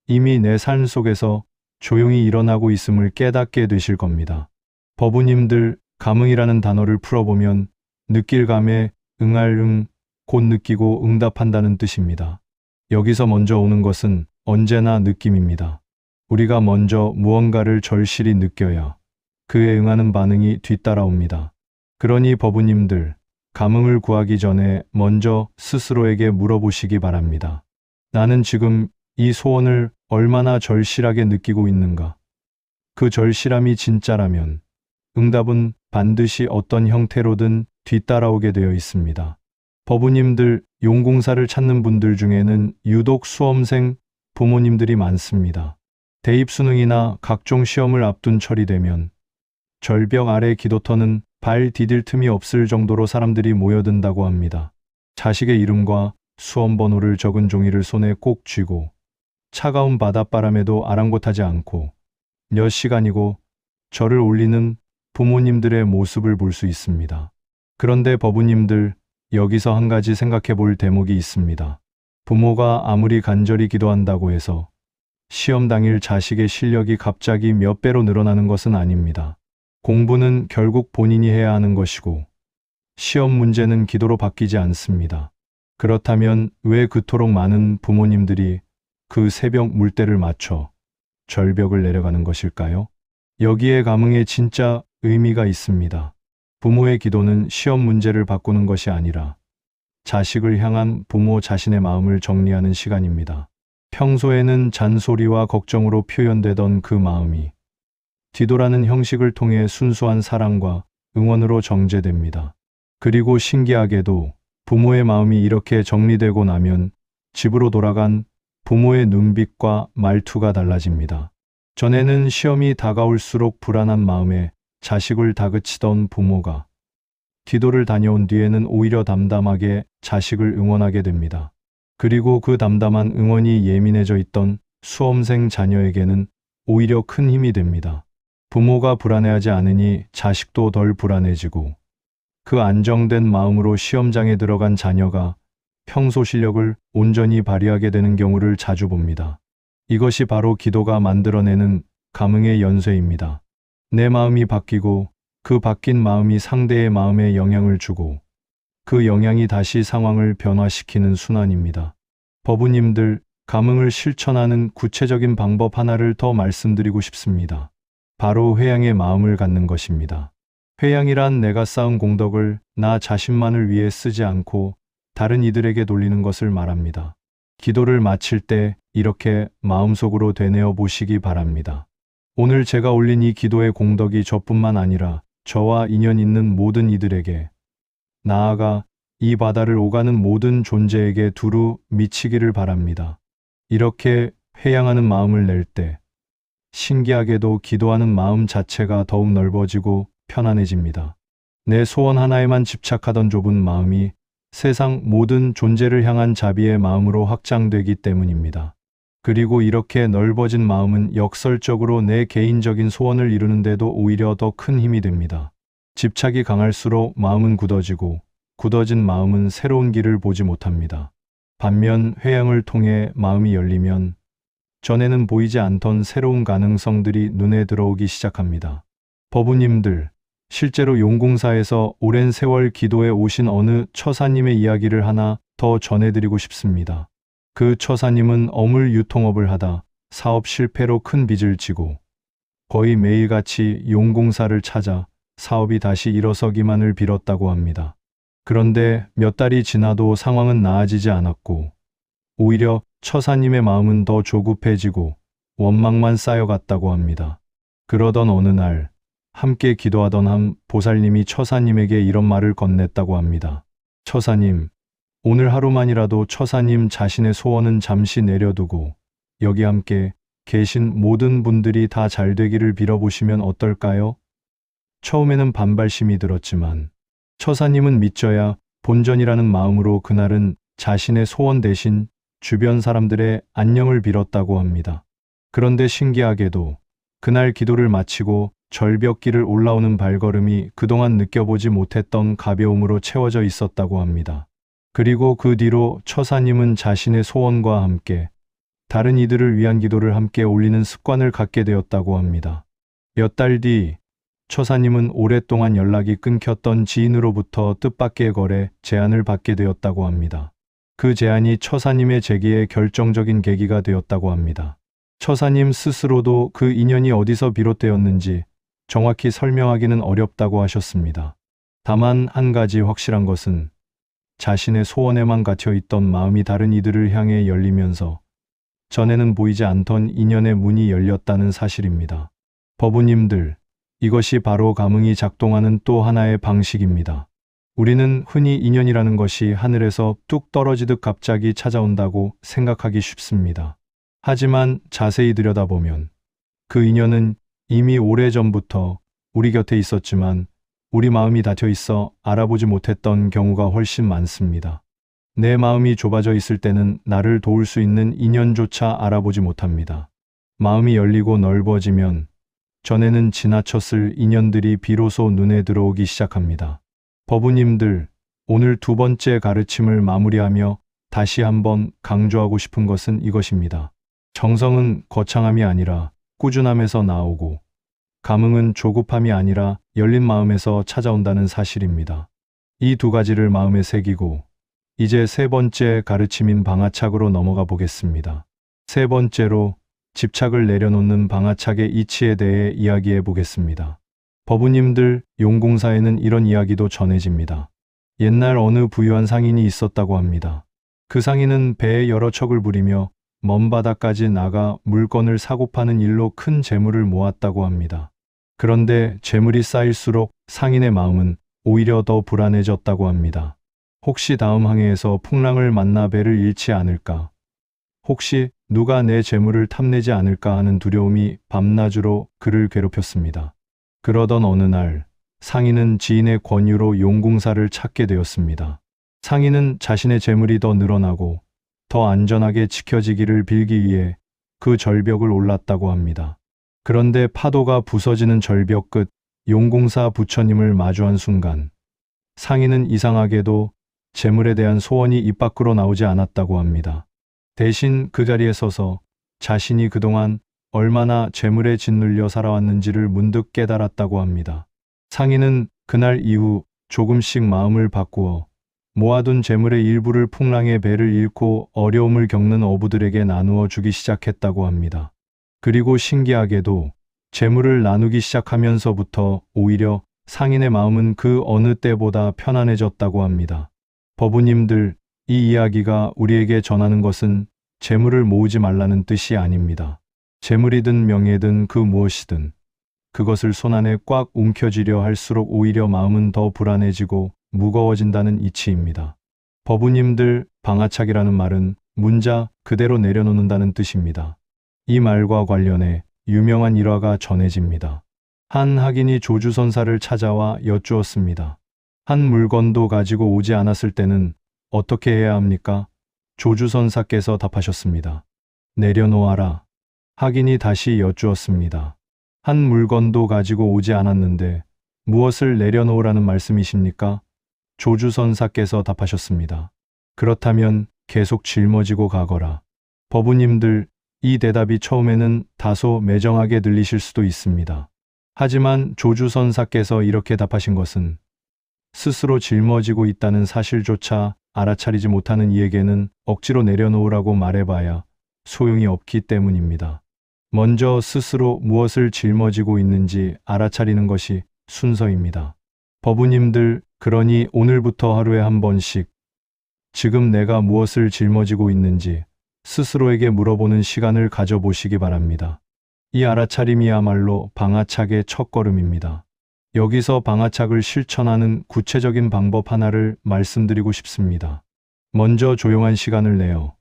이미 내 삶 속에서 조용히 일어나고 있음을 깨닫게 되실 겁니다. 버부님들, 감흥이라는 단어를 풀어보면 느낄감에 응할 응, 곧 느끼고 응답한다는 뜻입니다. 여기서 먼저 오는 것은 언제나 느낌입니다. 우리가 먼저 무언가를 절실히 느껴야 그에 응하는 반응이 뒤따라옵니다. 그러니 법우님들, 감흥을 구하기 전에 먼저 스스로에게 물어보시기 바랍니다. 나는 지금 이 소원을 얼마나 절실하게 느끼고 있는가? 그 절실함이 진짜라면 응답은 반드시 어떤 형태로든 뒤따라오게 되어 있습니다. 법우님들, 용궁사를 찾는 분들 중에는 유독 수험생 부모님들이 많습니다. 대입수능이나 각종 시험을 앞둔 철이 되면 절벽 아래 기도터는 발 디딜 틈이 없을 정도로 사람들이 모여든다고 합니다. 자식의 이름과 수험 번호를 적은 종이를 손에 꼭 쥐고 차가운 바닷바람에도 아랑곳하지 않고 몇 시간이고 절을 올리는 부모님들의 모습을 볼 수 있습니다. 그런데 법우님들, 여기서 한 가지 생각해 볼 대목이 있습니다. 부모가 아무리 간절히 기도한다고 해서 시험 당일 자식의 실력이 갑자기 몇 배로 늘어나는 것은 아닙니다. 공부는 결국 본인이 해야 하는 것이고 시험 문제는 기도로 바뀌지 않습니다. 그렇다면 왜 그토록 많은 부모님들이 그 새벽 물때를 맞춰 절벽을 내려가는 것일까요? 여기에 감흥에 진짜 의미가 있습니다. 부모의 기도는 시험 문제를 바꾸는 것이 아니라 자식을 향한 부모 자신의 마음을 정리하는 시간입니다. 평소에는 잔소리와 걱정으로 표현되던 그 마음이 뒤돌아는 형식을 통해 순수한 사랑과 응원으로 정제됩니다. 그리고 신기하게도 부모의 마음이 이렇게 정리되고 나면 집으로 돌아간 부모의 눈빛과 말투가 달라집니다. 전에는 시험이 다가올수록 불안한 마음에 자식을 다그치던 부모가 기도를 다녀온 뒤에는 오히려 담담하게 자식을 응원하게 됩니다. 그리고 그 담담한 응원이 예민해져 있던 수험생 자녀에게는 오히려 큰 힘이 됩니다. 부모가 불안해하지 않으니 자식도 덜 불안해지고 그 안정된 마음으로 시험장에 들어간 자녀가 평소 실력을 온전히 발휘하게 되는 경우를 자주 봅니다. 이것이 바로 기도가 만들어내는 감흥의 연쇄입니다. 내 마음이 바뀌고 그 바뀐 마음이 상대의 마음에 영향을 주고 그 영향이 다시 상황을 변화시키는 순환입니다. 법우님들, 감흥을 실천하는 구체적인 방법 하나를 더 말씀드리고 싶습니다. 바로 회양의 마음을 갖는 것입니다. 회양이란 내가 쌓은 공덕을 나 자신만을 위해 쓰지 않고 다른 이들에게 돌리는 것을 말합니다. 기도를 마칠 때 이렇게 마음속으로 되뇌어 보시기 바랍니다. 오늘 제가 올린 이 기도의 공덕이 저뿐만 아니라 저와 인연 있는 모든 이들에게, 나아가 이 바다를 오가는 모든 존재에게 두루 미치기를 바랍니다. 이렇게 회양하는 마음을 낼 때 신기하게도 기도하는 마음 자체가 더욱 넓어지고 편안해집니다. 내 소원 하나에만 집착하던 좁은 마음이 세상 모든 존재를 향한 자비의 마음으로 확장되기 때문입니다. 그리고 이렇게 넓어진 마음은 역설적으로 내 개인적인 소원을 이루는데도 오히려 더 큰 힘이 됩니다. 집착이 강할수록 마음은 굳어지고 굳어진 마음은 새로운 길을 보지 못합니다. 반면 회양을 통해 마음이 열리면 전에는 보이지 않던 새로운 가능성들이 눈에 들어오기 시작합니다. 법우님들, 실제로 용궁사에서 오랜 세월 기도해 오신 어느 처사님의 이야기를 하나 더 전해드리고 싶습니다. 그 처사님은 어물 유통업을 하다 사업 실패로 큰 빚을 지고 거의 매일같이 용궁사를 찾아 사업이 다시 일어서기만을 빌었다고 합니다. 그런데 몇 달이 지나도 상황은 나아지지 않았고 오히려 처사님의 마음은 더 조급해지고 원망만 쌓여갔다고 합니다. 그러던 어느 날 함께 기도하던 한 보살님이 처사님에게 이런 말을 건넸다고 합니다. 처사님, 오늘 하루만이라도 처사님 자신의 소원은 잠시 내려두고 여기 함께 계신 모든 분들이 다 잘 되기를 빌어보시면 어떨까요? 처음에는 반발심이 들었지만 처사님은 믿져야 본전이라는 마음으로 그날은 자신의 소원 대신 주변 사람들의 안녕을 빌었다고 합니다. 그런데 신기하게도 그날 기도를 마치고 절벽길을 올라오는 발걸음이 그동안 느껴보지 못했던 가벼움으로 채워져 있었다고 합니다. 그리고 그 뒤로 처사님은 자신의 소원과 함께 다른 이들을 위한 기도를 함께 올리는 습관을 갖게 되었다고 합니다. 몇 달 뒤 처사님은 오랫동안 연락이 끊겼던 지인으로부터 뜻밖의 거래 제안을 받게 되었다고 합니다. 그 제안이 처사님의 재기에 결정적인 계기가 되었다고 합니다. 처사님 스스로도 그 인연이 어디서 비롯되었는지 정확히 설명하기는 어렵다고 하셨습니다. 다만 한 가지 확실한 것은 자신의 소원에만 갇혀 있던 마음이 다른 이들을 향해 열리면서 전에는 보이지 않던 인연의 문이 열렸다는 사실입니다. 법우님들, 이것이 바로 감흥이 작동하는 또 하나의 방식입니다. 우리는 흔히 인연이라는 것이 하늘에서 뚝 떨어지듯 갑자기 찾아온다고 생각하기 쉽습니다. 하지만 자세히 들여다보면 그 인연은 이미 오래전부터 우리 곁에 있었지만 우리 마음이 닫혀 있어 알아보지 못했던 경우가 훨씬 많습니다. 내 마음이 좁아져 있을 때는 나를 도울 수 있는 인연조차 알아보지 못합니다. 마음이 열리고 넓어지면 전에는 지나쳤을 인연들이 비로소 눈에 들어오기 시작합니다. 법우님들, 오늘 두 번째 가르침을 마무리하며 다시 한번 강조하고 싶은 것은 이것입니다. 정성은 거창함이 아니라 꾸준함에서 나오고 감흥은 조급함이 아니라 열린 마음에서 찾아온다는 사실입니다. 이 두 가지를 마음에 새기고 이제 세 번째 가르침인 방아착으로 넘어가 보겠습니다. 세 번째로 집착을 내려놓는 방아착의 이치에 대해 이야기해 보겠습니다. 법우님들, 용궁사에는 이런 이야기도 전해집니다. 옛날 어느 부유한 상인이 있었다고 합니다. 그 상인은 배에 여러 척을 부리며 먼 바다까지 나가 물건을 사고 파는 일로 큰 재물을 모았다고 합니다. 그런데 재물이 쌓일수록 상인의 마음은 오히려 더 불안해졌다고 합니다. 혹시 다음 항해에서 풍랑을 만나 배를 잃지 않을까? 혹시 누가 내 재물을 탐내지 않을까 하는 두려움이 밤낮으로 그를 괴롭혔습니다. 그러던 어느 날 상인은 지인의 권유로 용궁사를 찾게 되었습니다. 상인은 자신의 재물이 더 늘어나고 더 안전하게 지켜지기를 빌기 위해 그 절벽을 올랐다고 합니다. 그런데 파도가 부서지는 절벽 끝 용궁사 부처님을 마주한 순간 상인은 이상하게도 재물에 대한 소원이 입 밖으로 나오지 않았다고 합니다. 대신 그 자리에 서서 자신이 그동안 얼마나 재물에 짓눌려 살아왔는지를 문득 깨달았다고 합니다. 상인은 그날 이후 조금씩 마음을 바꾸어 모아둔 재물의 일부를 풍랑의 배를 잃고 어려움을 겪는 어부들에게 나누어 주기 시작했다고 합니다. 그리고 신기하게도 재물을 나누기 시작하면서부터 오히려 상인의 마음은 그 어느 때보다 편안해졌다고 합니다. 법우님들, 이 이야기가 우리에게 전하는 것은 재물을 모으지 말라는 뜻이 아닙니다. 재물이든 명예든 그 무엇이든 그것을 손안에 꽉 움켜쥐려 할수록 오히려 마음은 더 불안해지고 무거워진다는 이치입니다. 법우님들, 방아착이라는 말은 문자 그대로 내려놓는다는 뜻입니다. 이 말과 관련해 유명한 일화가 전해집니다. 한 학인이 조주선사를 찾아와 여쭈었습니다. 한 물건도 가지고 오지 않았을 때는 어떻게 해야 합니까? 조주선사께서 답하셨습니다. 내려놓아라. 학인이 다시 여쭈었습니다. 한 물건도 가지고 오지 않았는데 무엇을 내려놓으라는 말씀이십니까? 조주선사께서 답하셨습니다. 그렇다면 계속 짊어지고 가거라. 법우님들, 이 대답이 처음에는 다소 매정하게 들리실 수도 있습니다. 하지만 조주선사께서 이렇게 답하신 것은 스스로 짊어지고 있다는 사실조차 알아차리지 못하는 이에게는 억지로 내려놓으라고 말해봐야 소용이 없기 때문입니다. 먼저 스스로 무엇을 짊어지고 있는지 알아차리는 것이 순서입니다. 법우님들, 그러니 오늘부터 하루에 한 번씩 지금 내가 무엇을 짊어지고 있는지 스스로에게 물어보는 시간을 가져보시기 바랍니다. 이 알아차림이야말로 방아착의 첫걸음입니다. 여기서 방아착을 실천하는 구체적인 방법 하나를 말씀드리고 싶습니다. 먼저 조용한 시간을 내어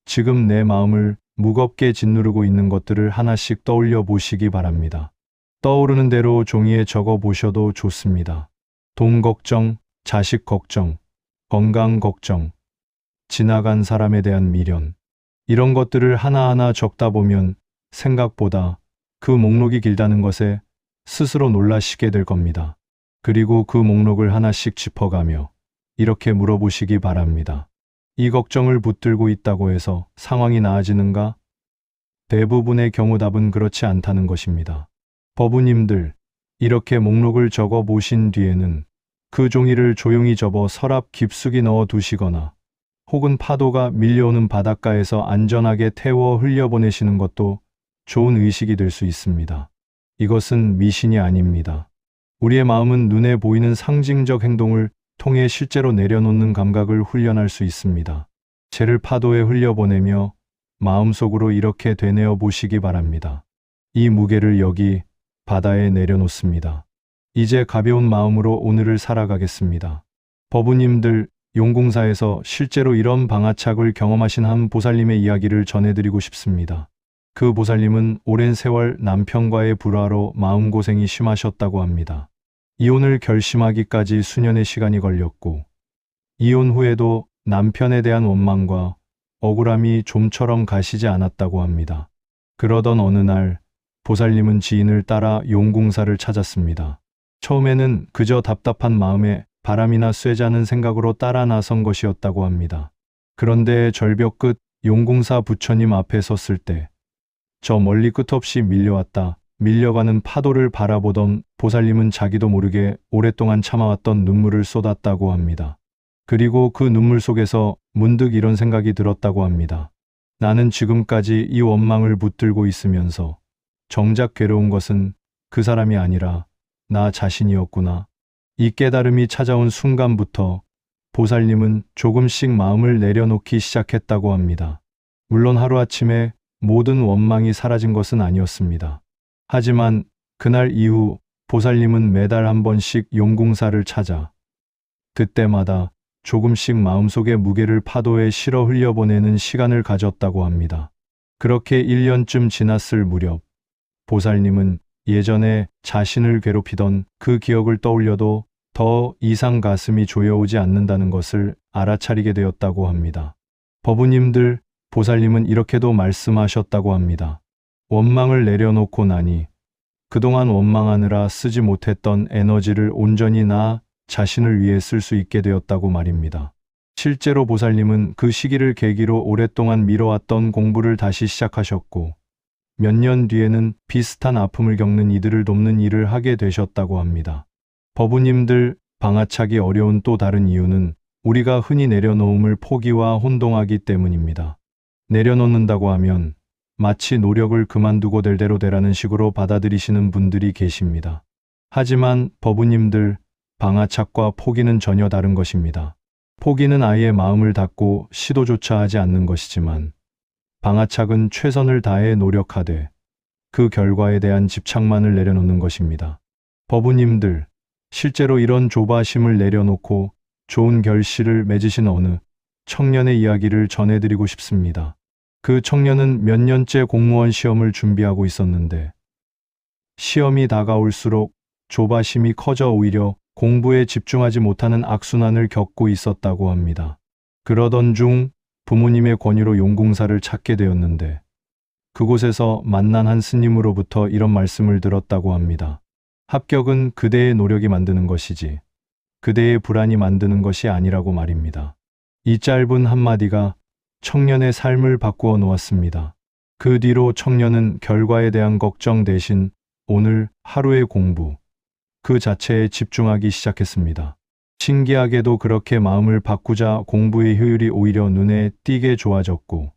지금 내 마음을 무겁게 짓누르고 있는 것들을 하나씩 떠올려 보시기 바랍니다. 떠오르는 대로 종이에 적어 보셔도 좋습니다. 돈 걱정, 자식 걱정, 건강 걱정, 지나간 사람에 대한 미련. 이런 것들을 하나하나 적다 보면 생각보다 그 목록이 길다는 것에 스스로 놀라시게 될 겁니다. 그리고 그 목록을 하나씩 짚어가며 이렇게 물어보시기 바랍니다. 이 걱정을 붙들고 있다고 해서 상황이 나아지는가? 대부분의 경우 답은 그렇지 않다는 것입니다. 법우님들, 이렇게 목록을 적어 보신 뒤에는 그 종이를 조용히 접어 서랍 깊숙이 넣어 두시거나 혹은 파도가 밀려오는 바닷가에서 안전하게 태워 흘려보내시는 것도 좋은 의식이 될 수 있습니다. 이것은 미신이 아닙니다. 우리의 마음은 눈에 보이는 상징적 행동을 통해 실제로 내려놓는 감각을 훈련할 수 있습니다. 재를 파도에 흘려보내며 마음속으로 이렇게 되뇌어 보시기 바랍니다. 이 무게를 여기 바다에 내려놓습니다. 이제 가벼운 마음으로 오늘을 살아가겠습니다. 법우님들, 용궁사에서 실제로 이런 방아착을 경험하신 한 보살님의 이야기를 전해드리고 싶습니다. 그 보살님은 오랜 세월 남편과의 불화로 마음고생이 심하셨다고 합니다. 이혼을 결심하기까지 수년의 시간이 걸렸고, 이혼 후에도 남편에 대한 원망과 억울함이 좀처럼 가시지 않았다고 합니다. 그러던 어느 날, 보살님은 지인을 따라 용궁사를 찾았습니다. 처음에는 그저 답답한 마음에 바람이나 쐬자는 생각으로 따라 나선 것이었다고 합니다. 그런데 절벽 끝 용궁사 부처님 앞에 섰을 때 저 멀리 끝없이 밀려가는 파도를 바라보던 보살님은 자기도 모르게 오랫동안 참아왔던 눈물을 쏟았다고 합니다. 그리고 그 눈물 속에서 문득 이런 생각이 들었다고 합니다. 나는 지금까지 이 원망을 붙들고 있으면서 정작 괴로운 것은 그 사람이 아니라 나 자신이었구나. 이 깨달음이 찾아온 순간부터 보살님은 조금씩 마음을 내려놓기 시작했다고 합니다. 물론 하루아침에 모든 원망이 사라진 것은 아니었습니다. 하지만 그날 이후 보살님은 매달 한 번씩 용궁사를 찾아 그때마다 조금씩 마음속의 무게를 파도에 실어 흘려보내는 시간을 가졌다고 합니다. 그렇게 1년쯤 지났을 무렵 보살님은 예전에 자신을 괴롭히던 그 기억을 떠올려도 더 이상 가슴이 조여오지 않는다는 것을 알아차리게 되었다고 합니다. 법우님들, 보살님은 이렇게도 말씀하셨다고 합니다. 원망을 내려놓고 나니 그동안 원망하느라 쓰지 못했던 에너지를 온전히 나 자신을 위해 쓸 수 있게 되었다고 말입니다. 실제로 보살님은 그 시기를 계기로 오랫동안 미뤄왔던 공부를 다시 시작하셨고 몇 년 뒤에는 비슷한 아픔을 겪는 이들을 돕는 일을 하게 되셨다고 합니다. 법우님들, 방아차기 어려운 또 다른 이유는 우리가 흔히 내려놓음을 포기와 혼동하기 때문입니다. 내려놓는다고 하면 마치 노력을 그만두고 될 대로 되라는 식으로 받아들이시는 분들이 계십니다. 하지만 법우님들, 방아착과 포기는 전혀 다른 것입니다. 포기는 아예 마음을 닫고 시도조차 하지 않는 것이지만 방아착은 최선을 다해 노력하되 그 결과에 대한 집착만을 내려놓는 것입니다. 법우님들, 실제로 이런 조바심을 내려놓고 좋은 결실을 맺으신 어느 청년의 이야기를 전해드리고 싶습니다. 그 청년은 몇 년째 공무원 시험을 준비하고 있었는데 시험이 다가올수록 조바심이 커져 오히려 공부에 집중하지 못하는 악순환을 겪고 있었다고 합니다. 그러던 중 부모님의 권유로 용궁사를 찾게 되었는데 그곳에서 만난 한 스님으로부터 이런 말씀을 들었다고 합니다. 합격은 그대의 노력이 만드는 것이지 그대의 불안이 만드는 것이 아니라고 말입니다. 이 짧은 한마디가 청년의 삶을 바꾸어 놓았습니다. 그 뒤로 청년은 결과에 대한 걱정 대신 오늘 하루의 공부, 그 자체에 집중하기 시작했습니다. 신기하게도 그렇게 마음을 바꾸자 공부의 효율이 오히려 눈에 띄게 좋아졌고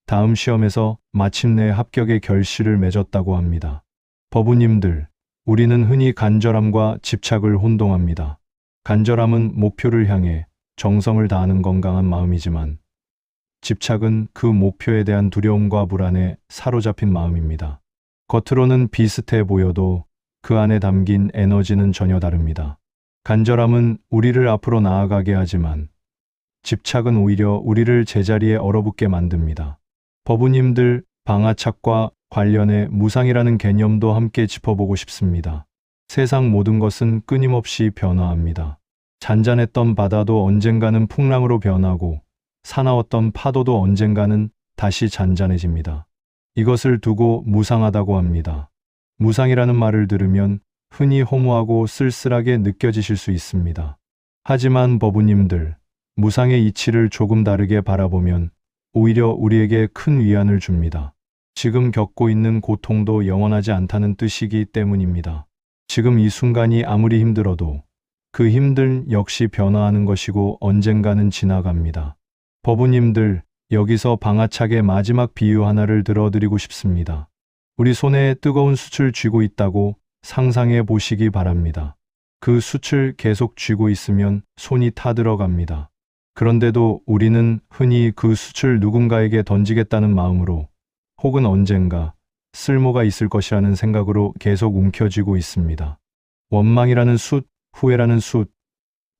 다음 시험에서 마침내 합격의 결실을 맺었다고 합니다. 법우님들, 우리는 흔히 간절함과 집착을 혼동합니다. 간절함은 목표를 향해 정성을 다하는 건강한 마음이지만 집착은 그 목표에 대한 두려움과 불안에 사로잡힌 마음입니다. 겉으로는 비슷해 보여도 그 안에 담긴 에너지는 전혀 다릅니다. 간절함은 우리를 앞으로 나아가게 하지만 집착은 오히려 우리를 제자리에 얼어붙게 만듭니다. 법우님들, 방아착과 관련해 무상이라는 개념도 함께 짚어보고 싶습니다. 세상 모든 것은 끊임없이 변화합니다. 잔잔했던 바다도 언젠가는 풍랑으로 변하고 사나웠던 파도도 언젠가는 다시 잔잔해집니다. 이것을 두고 무상하다고 합니다. 무상이라는 말을 들으면 흔히 허무하고 쓸쓸하게 느껴지실 수 있습니다. 하지만 법우님들, 무상의 이치를 조금 다르게 바라보면 오히려 우리에게 큰 위안을 줍니다. 지금 겪고 있는 고통도 영원하지 않다는 뜻이기 때문입니다. 지금 이 순간이 아무리 힘들어도 그 힘들 역시 변화하는 것이고 언젠가는 지나갑니다. 법우님들, 여기서 방아차게 마지막 비유 하나를 들어드리고 싶습니다. 우리 손에 뜨거운 숯을 쥐고 있다고 상상해 보시기 바랍니다. 그 숯을 계속 쥐고 있으면 손이 타들어갑니다. 그런데도 우리는 흔히 그 숯을 누군가에게 던지겠다는 마음으로 혹은 언젠가 쓸모가 있을 것이라는 생각으로 계속 움켜쥐고 있습니다. 원망이라는 숯, 후회라는 숯,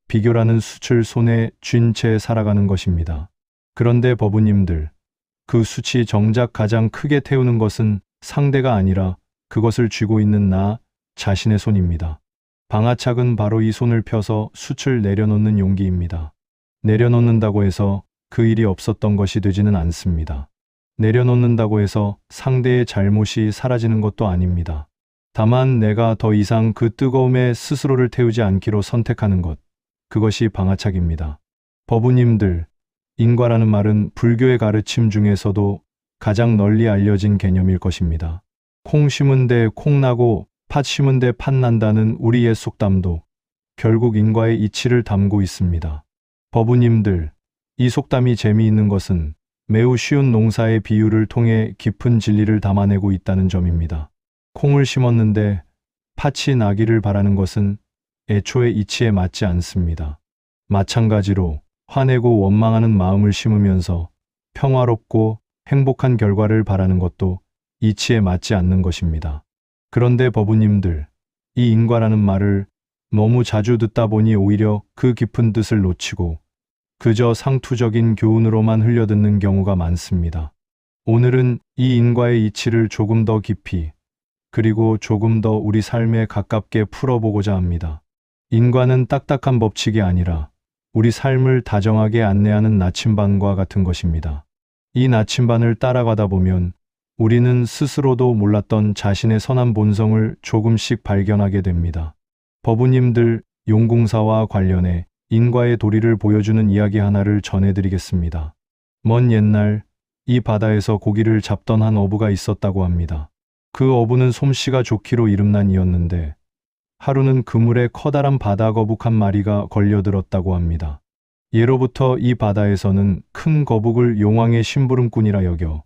비교라는 숯을 손에 쥔 채 살아가는 것입니다. 그런데 법우님들, 그 숯이 정작 가장 크게 태우는 것은 상대가 아니라 그것을 쥐고 있는 나 자신의 손입니다. 방아착은 바로 이 손을 펴서 숯을 내려놓는 용기입니다. 내려놓는다고 해서 그 일이 없었던 것이 되지는 않습니다. 내려놓는다고 해서 상대의 잘못이 사라지는 것도 아닙니다. 다만 내가 더 이상 그 뜨거움에 스스로를 태우지 않기로 선택하는 것, 그것이 방아착입니다. 법우님들, 인과라는 말은 불교의 가르침 중에서도 가장 널리 알려진 개념일 것입니다. 콩 심은 데 콩 나고 팥 심은 데 팥 난다는 우리 옛 속담도 결국 인과의 이치를 담고 있습니다. 법우님들, 이 속담이 재미있는 것은 매우 쉬운 농사의 비유를 통해 깊은 진리를 담아내고 있다는 점입니다. 콩을 심었는데 팥이 나기를 바라는 것은 애초에 이치에 맞지 않습니다. 마찬가지로 화내고 원망하는 마음을 심으면서 평화롭고 행복한 결과를 바라는 것도 이치에 맞지 않는 것입니다. 그런데 법우님들, 이 인과라는 말을 너무 자주 듣다 보니 오히려 그 깊은 뜻을 놓치고 그저 상투적인 교훈으로만 흘려듣는 경우가 많습니다. 오늘은 이 인과의 이치를 조금 더 깊이 그리고 조금 더 우리 삶에 가깝게 풀어보고자 합니다. 인과는 딱딱한 법칙이 아니라 우리 삶을 다정하게 안내하는 나침반과 같은 것입니다. 이 나침반을 따라가다 보면 우리는 스스로도 몰랐던 자신의 선한 본성을 조금씩 발견하게 됩니다. 법우님들, 용궁사와 관련해 인과의 도리를 보여주는 이야기 하나를 전해드리겠습니다. 먼 옛날 이 바다에서 고기를 잡던 한 어부가 있었다고 합니다. 그 어부는 솜씨가 좋기로 이름난 이였는데 하루는 그물에 커다란 바다거북 한 마리가 걸려들었다고 합니다. 예로부터 이 바다에서는 큰 거북을 용왕의 심부름꾼이라 여겨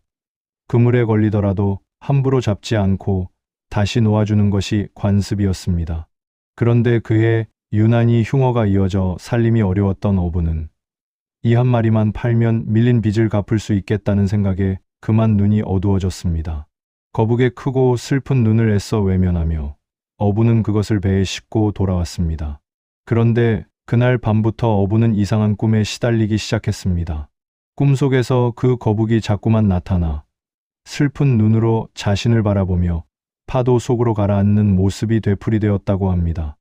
그물에 걸리더라도 함부로 잡지 않고 다시 놓아주는 것이 관습이었습니다. 그런데 그해 유난히 흉어가 이어져 살림이 어려웠던 어부는 이 한 마리만 팔면 밀린 빚을 갚을 수 있겠다는 생각에 그만 눈이 어두워졌습니다. 거북의 크고 슬픈 눈을 애써 외면하며 어부는 그것을 배에 싣고 돌아왔습니다. 그런데 그날 밤부터 어부는 이상한 꿈에 시달리기 시작했습니다. 꿈속에서 그 거북이 자꾸만 나타나 슬픈 눈으로 자신을 바라보며 파도 속으로 가라앉는 모습이 되풀이되었다고 합니다.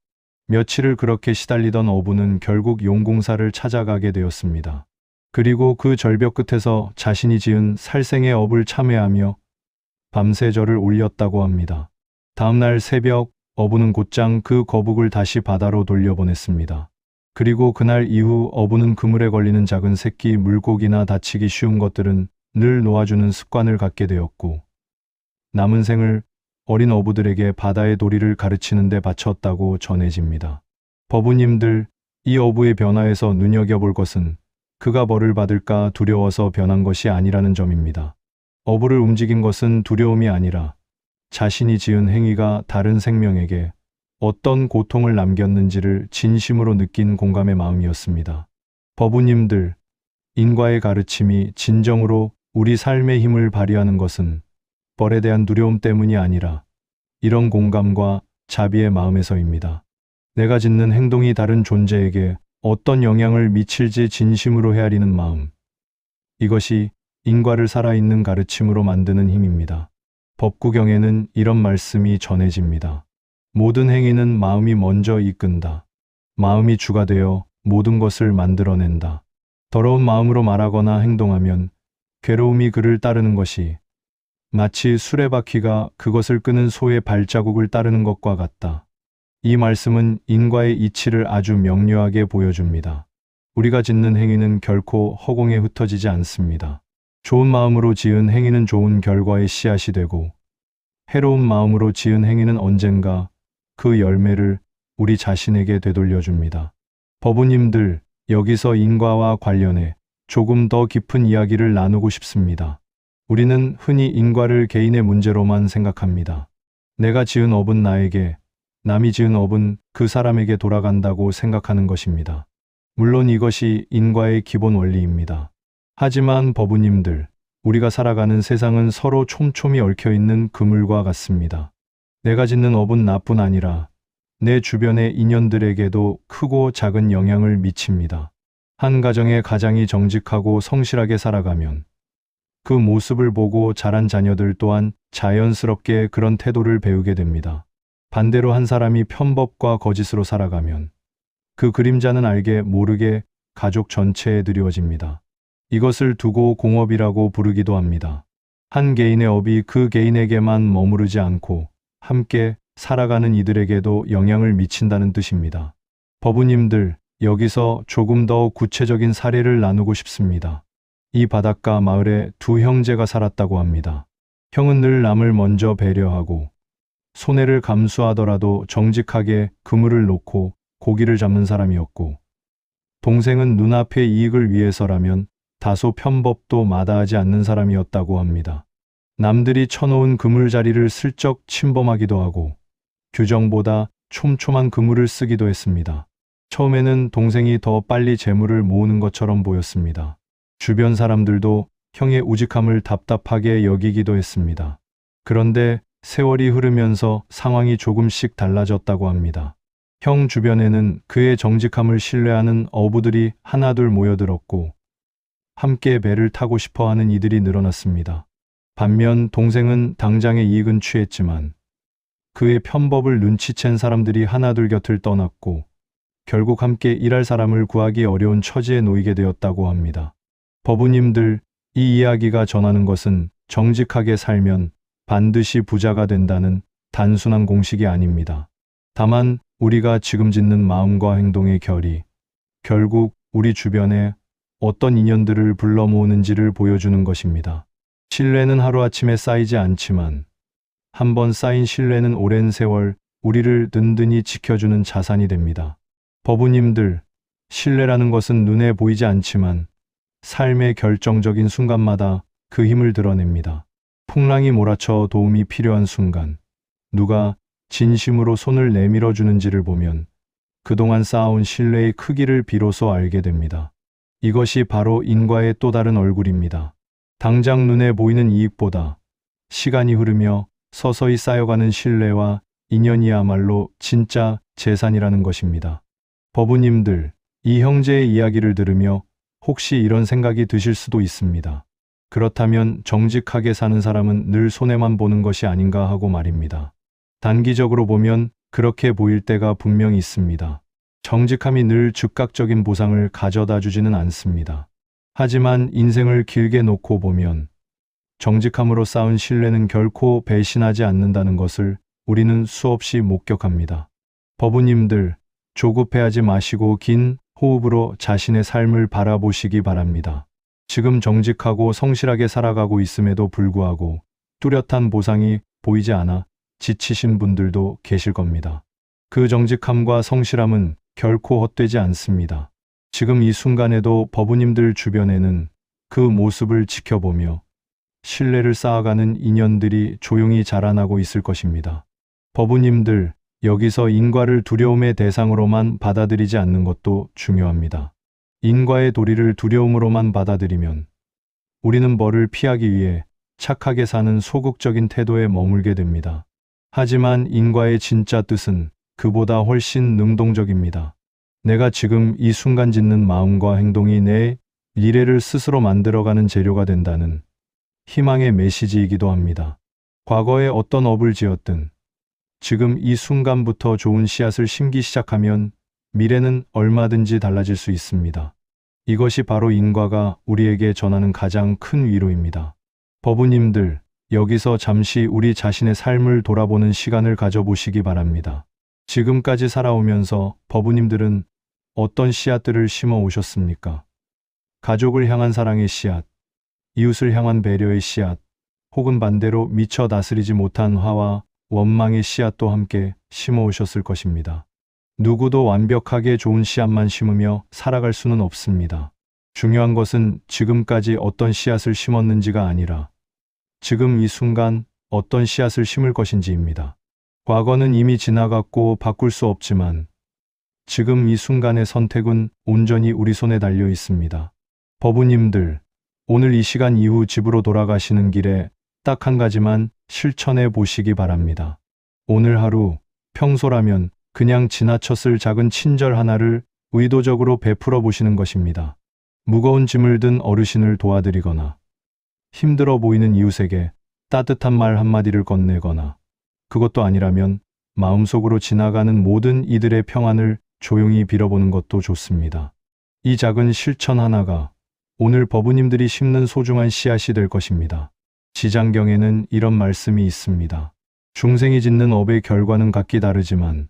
며칠을 그렇게 시달리던 어부는 결국 용궁사를 찾아가게 되었습니다. 그리고 그 절벽 끝에서 자신이 지은 살생의 업을 참회하며 밤새 절을 올렸다고 합니다. 다음날 새벽 어부는 곧장 그 거북을 다시 바다로 돌려보냈습니다. 그리고 그날 이후 어부는 그물에 걸리는 작은 새끼 물고기나 다치기 쉬운 것들은 늘 놓아주는 습관을 갖게 되었고 남은 생을 어린 어부들에게 바다의 도리를 가르치는 데 바쳤다고 전해집니다. 법우님들, 이 어부의 변화에서 눈여겨볼 것은 그가 벌을 받을까 두려워서 변한 것이 아니라는 점입니다. 어부를 움직인 것은 두려움이 아니라 자신이 지은 행위가 다른 생명에게 어떤 고통을 남겼는지를 진심으로 느낀 공감의 마음이었습니다. 법우님들, 인과의 가르침이 진정으로 우리 삶의 힘을 발휘하는 것은 벌에 대한 두려움 때문이 아니라 이런 공감과 자비의 마음에서입니다. 내가 짓는 행동이 다른 존재에게 어떤 영향을 미칠지 진심으로 헤아리는 마음. 이것이 인과를 살아있는 가르침으로 만드는 힘입니다. 법구경에는 이런 말씀이 전해집니다. 모든 행위는 마음이 먼저 이끈다. 마음이 주가 되어 모든 것을 만들어낸다. 더러운 마음으로 말하거나 행동하면 괴로움이 그를 따르는 것이 마치 수레바퀴가 그것을 끄는 소의 발자국을 따르는 것과 같다. 이 말씀은 인과의 이치를 아주 명료하게 보여줍니다. 우리가 짓는 행위는 결코 허공에 흩어지지 않습니다. 좋은 마음으로 지은 행위는 좋은 결과의 씨앗이 되고 해로운 마음으로 지은 행위는 언젠가 그 열매를 우리 자신에게 되돌려줍니다. 법우님들, 여기서 인과와 관련해 조금 더 깊은 이야기를 나누고 싶습니다. 우리는 흔히 인과를 개인의 문제로만 생각합니다. 내가 지은 업은 나에게, 남이 지은 업은 그 사람에게 돌아간다고 생각하는 것입니다. 물론 이것이 인과의 기본 원리입니다. 하지만 법우님들, 우리가 살아가는 세상은 서로 촘촘히 얽혀있는 그물과 같습니다. 내가 짓는 업은 나뿐 아니라 내 주변의 인연들에게도 크고 작은 영향을 미칩니다. 한 가정의 가장이 정직하고 성실하게 살아가면 그 모습을 보고 자란 자녀들 또한 자연스럽게 그런 태도를 배우게 됩니다. 반대로 한 사람이 편법과 거짓으로 살아가면 그 그림자는 알게 모르게 가족 전체에 드리워집니다. 이것을 두고 공업이라고 부르기도 합니다. 한 개인의 업이 그 개인에게만 머무르지 않고 함께 살아가는 이들에게도 영향을 미친다는 뜻입니다. 법우님들, 여기서 조금 더 구체적인 사례를 나누고 싶습니다. 이 바닷가 마을에 두 형제가 살았다고 합니다. 형은 늘 남을 먼저 배려하고 손해를 감수하더라도 정직하게 그물을 놓고 고기를 잡는 사람이었고, 동생은 눈앞의 이익을 위해서라면 다소 편법도 마다하지 않는 사람이었다고 합니다. 남들이 쳐놓은 그물자리를 슬쩍 침범하기도 하고 규정보다 촘촘한 그물을 쓰기도 했습니다. 처음에는 동생이 더 빨리 재물을 모으는 것처럼 보였습니다. 주변 사람들도 형의 우직함을 답답하게 여기기도 했습니다. 그런데 세월이 흐르면서 상황이 조금씩 달라졌다고 합니다. 형 주변에는 그의 정직함을 신뢰하는 어부들이 하나둘 모여들었고 함께 배를 타고 싶어하는 이들이 늘어났습니다. 반면 동생은 당장의 이익은 취했지만 그의 편법을 눈치챈 사람들이 하나둘 곁을 떠났고 결국 함께 일할 사람을 구하기 어려운 처지에 놓이게 되었다고 합니다. 법우님들, 이 이야기가 전하는 것은 정직하게 살면 반드시 부자가 된다는 단순한 공식이 아닙니다. 다만 우리가 지금 짓는 마음과 행동의 결이 결국 우리 주변에 어떤 인연들을 불러 모으는지를 보여주는 것입니다. 신뢰는 하루아침에 쌓이지 않지만 한번 쌓인 신뢰는 오랜 세월 우리를 든든히 지켜주는 자산이 됩니다. 법우님들, 신뢰라는 것은 눈에 보이지 않지만 삶의 결정적인 순간마다 그 힘을 드러냅니다. 풍랑이 몰아쳐 도움이 필요한 순간, 누가 진심으로 손을 내밀어 주는지를 보면 그동안 쌓아온 신뢰의 크기를 비로소 알게 됩니다. 이것이 바로 인과의 또 다른 얼굴입니다. 당장 눈에 보이는 이익보다 시간이 흐르며 서서히 쌓여가는 신뢰와 인연이야말로 진짜 재산이라는 것입니다. 법우님들, 이 형제의 이야기를 들으며 혹시 이런 생각이 드실 수도 있습니다. 그렇다면 정직하게 사는 사람은 늘 손해만 보는 것이 아닌가 하고 말입니다. 단기적으로 보면 그렇게 보일 때가 분명히 있습니다. 정직함이 늘 즉각적인 보상을 가져다 주지는 않습니다. 하지만 인생을 길게 놓고 보면 정직함으로 쌓은 신뢰는 결코 배신하지 않는다는 것을 우리는 수없이 목격합니다. 법우님들, 조급해하지 마시고 긴 호흡으로 자신의 삶을 바라보시기 바랍니다. 지금 정직하고 성실하게 살아가고 있음에도 불구하고 뚜렷한 보상이 보이지 않아 지치신 분들도 계실 겁니다. 그 정직함과 성실함은 결코 헛되지 않습니다. 지금 이 순간에도 법우님들 주변에는 그 모습을 지켜보며 신뢰를 쌓아가는 인연들이 조용히 자라나고 있을 것입니다. 법우님들, 여기서 인과를 두려움의 대상으로만 받아들이지 않는 것도 중요합니다. 인과의 도리를 두려움으로만 받아들이면 우리는 벌을 피하기 위해 착하게 사는 소극적인 태도에 머물게 됩니다. 하지만 인과의 진짜 뜻은 그보다 훨씬 능동적입니다. 내가 지금 이 순간 짓는 마음과 행동이 내 미래를 스스로 만들어가는 재료가 된다는 희망의 메시지이기도 합니다. 과거에 어떤 업을 지었든 지금 이 순간부터 좋은 씨앗을 심기 시작하면 미래는 얼마든지 달라질 수 있습니다. 이것이 바로 인과가 우리에게 전하는 가장 큰 위로입니다. 법우님들, 여기서 잠시 우리 자신의 삶을 돌아보는 시간을 가져보시기 바랍니다. 지금까지 살아오면서 법우님들은 어떤 씨앗들을 심어 오셨습니까? 가족을 향한 사랑의 씨앗, 이웃을 향한 배려의 씨앗, 혹은 반대로 미처 다스리지 못한 화와 원망의 씨앗도 함께 심어 오셨을 것입니다. 누구도 완벽하게 좋은 씨앗만 심으며 살아갈 수는 없습니다. 중요한 것은 지금까지 어떤 씨앗을 심었는지가 아니라 지금 이 순간 어떤 씨앗을 심을 것인지입니다. 과거는 이미 지나갔고 바꿀 수 없지만 지금 이 순간의 선택은 온전히 우리 손에 달려 있습니다. 법우님들, 오늘 이 시간 이후 집으로 돌아가시는 길에 딱 한 가지만 실천해 보시기 바랍니다. 오늘 하루 평소라면 그냥 지나쳤을 작은 친절 하나를 의도적으로 베풀어 보시는 것입니다. 무거운 짐을 든 어르신을 도와드리거나 힘들어 보이는 이웃에게 따뜻한 말 한마디를 건네거나 그것도 아니라면 마음속으로 지나가는 모든 이들의 평안을 조용히 빌어보는 것도 좋습니다. 이 작은 실천 하나가 오늘 법우님들이 심는 소중한 씨앗이 될 것입니다. 지장경에는 이런 말씀이 있습니다. 중생이 짓는 업의 결과는 각기 다르지만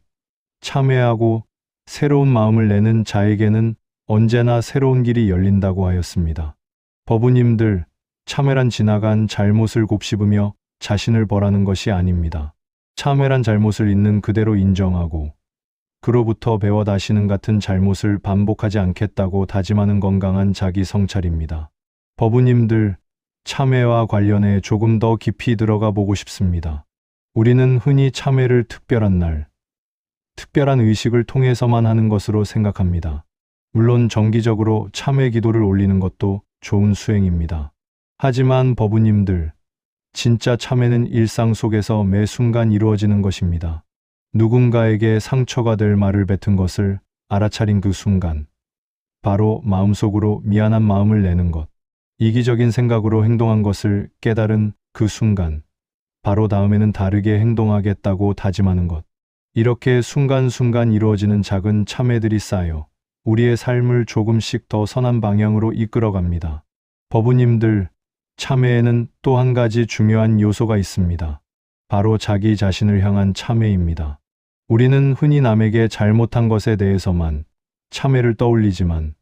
참회하고 새로운 마음을 내는 자에게는 언제나 새로운 길이 열린다고 하였습니다. 법우님들, 참회란 지나간 잘못을 곱씹으며 자신을 벌하는 것이 아닙니다. 참회란 잘못을 있는 그대로 인정하고 그로부터 배워 다시는 같은 잘못을 반복하지 않겠다고 다짐하는 건강한 자기 성찰입니다. 법우님들, 참회와 관련해 조금 더 깊이 들어가 보고 싶습니다. 우리는 흔히 참회를 특별한 날, 특별한 의식을 통해서만 하는 것으로 생각합니다. 물론 정기적으로 참회 기도를 올리는 것도 좋은 수행입니다. 하지만 법우님들, 진짜 참회는 일상 속에서 매 순간 이루어지는 것입니다. 누군가에게 상처가 될 말을 뱉은 것을 알아차린 그 순간, 바로 마음속으로 미안한 마음을 내는 것, 이기적인 생각으로 행동한 것을 깨달은 그 순간, 바로 다음에는 다르게 행동하겠다고 다짐하는 것, 이렇게 순간순간 이루어지는 작은 참회들이 쌓여 우리의 삶을 조금씩 더 선한 방향으로 이끌어갑니다. 법우님들, 참회에는 또 한 가지 중요한 요소가 있습니다. 바로 자기 자신을 향한 참회입니다. 우리는 흔히 남에게 잘못한 것에 대해서만 참회를 떠올리지만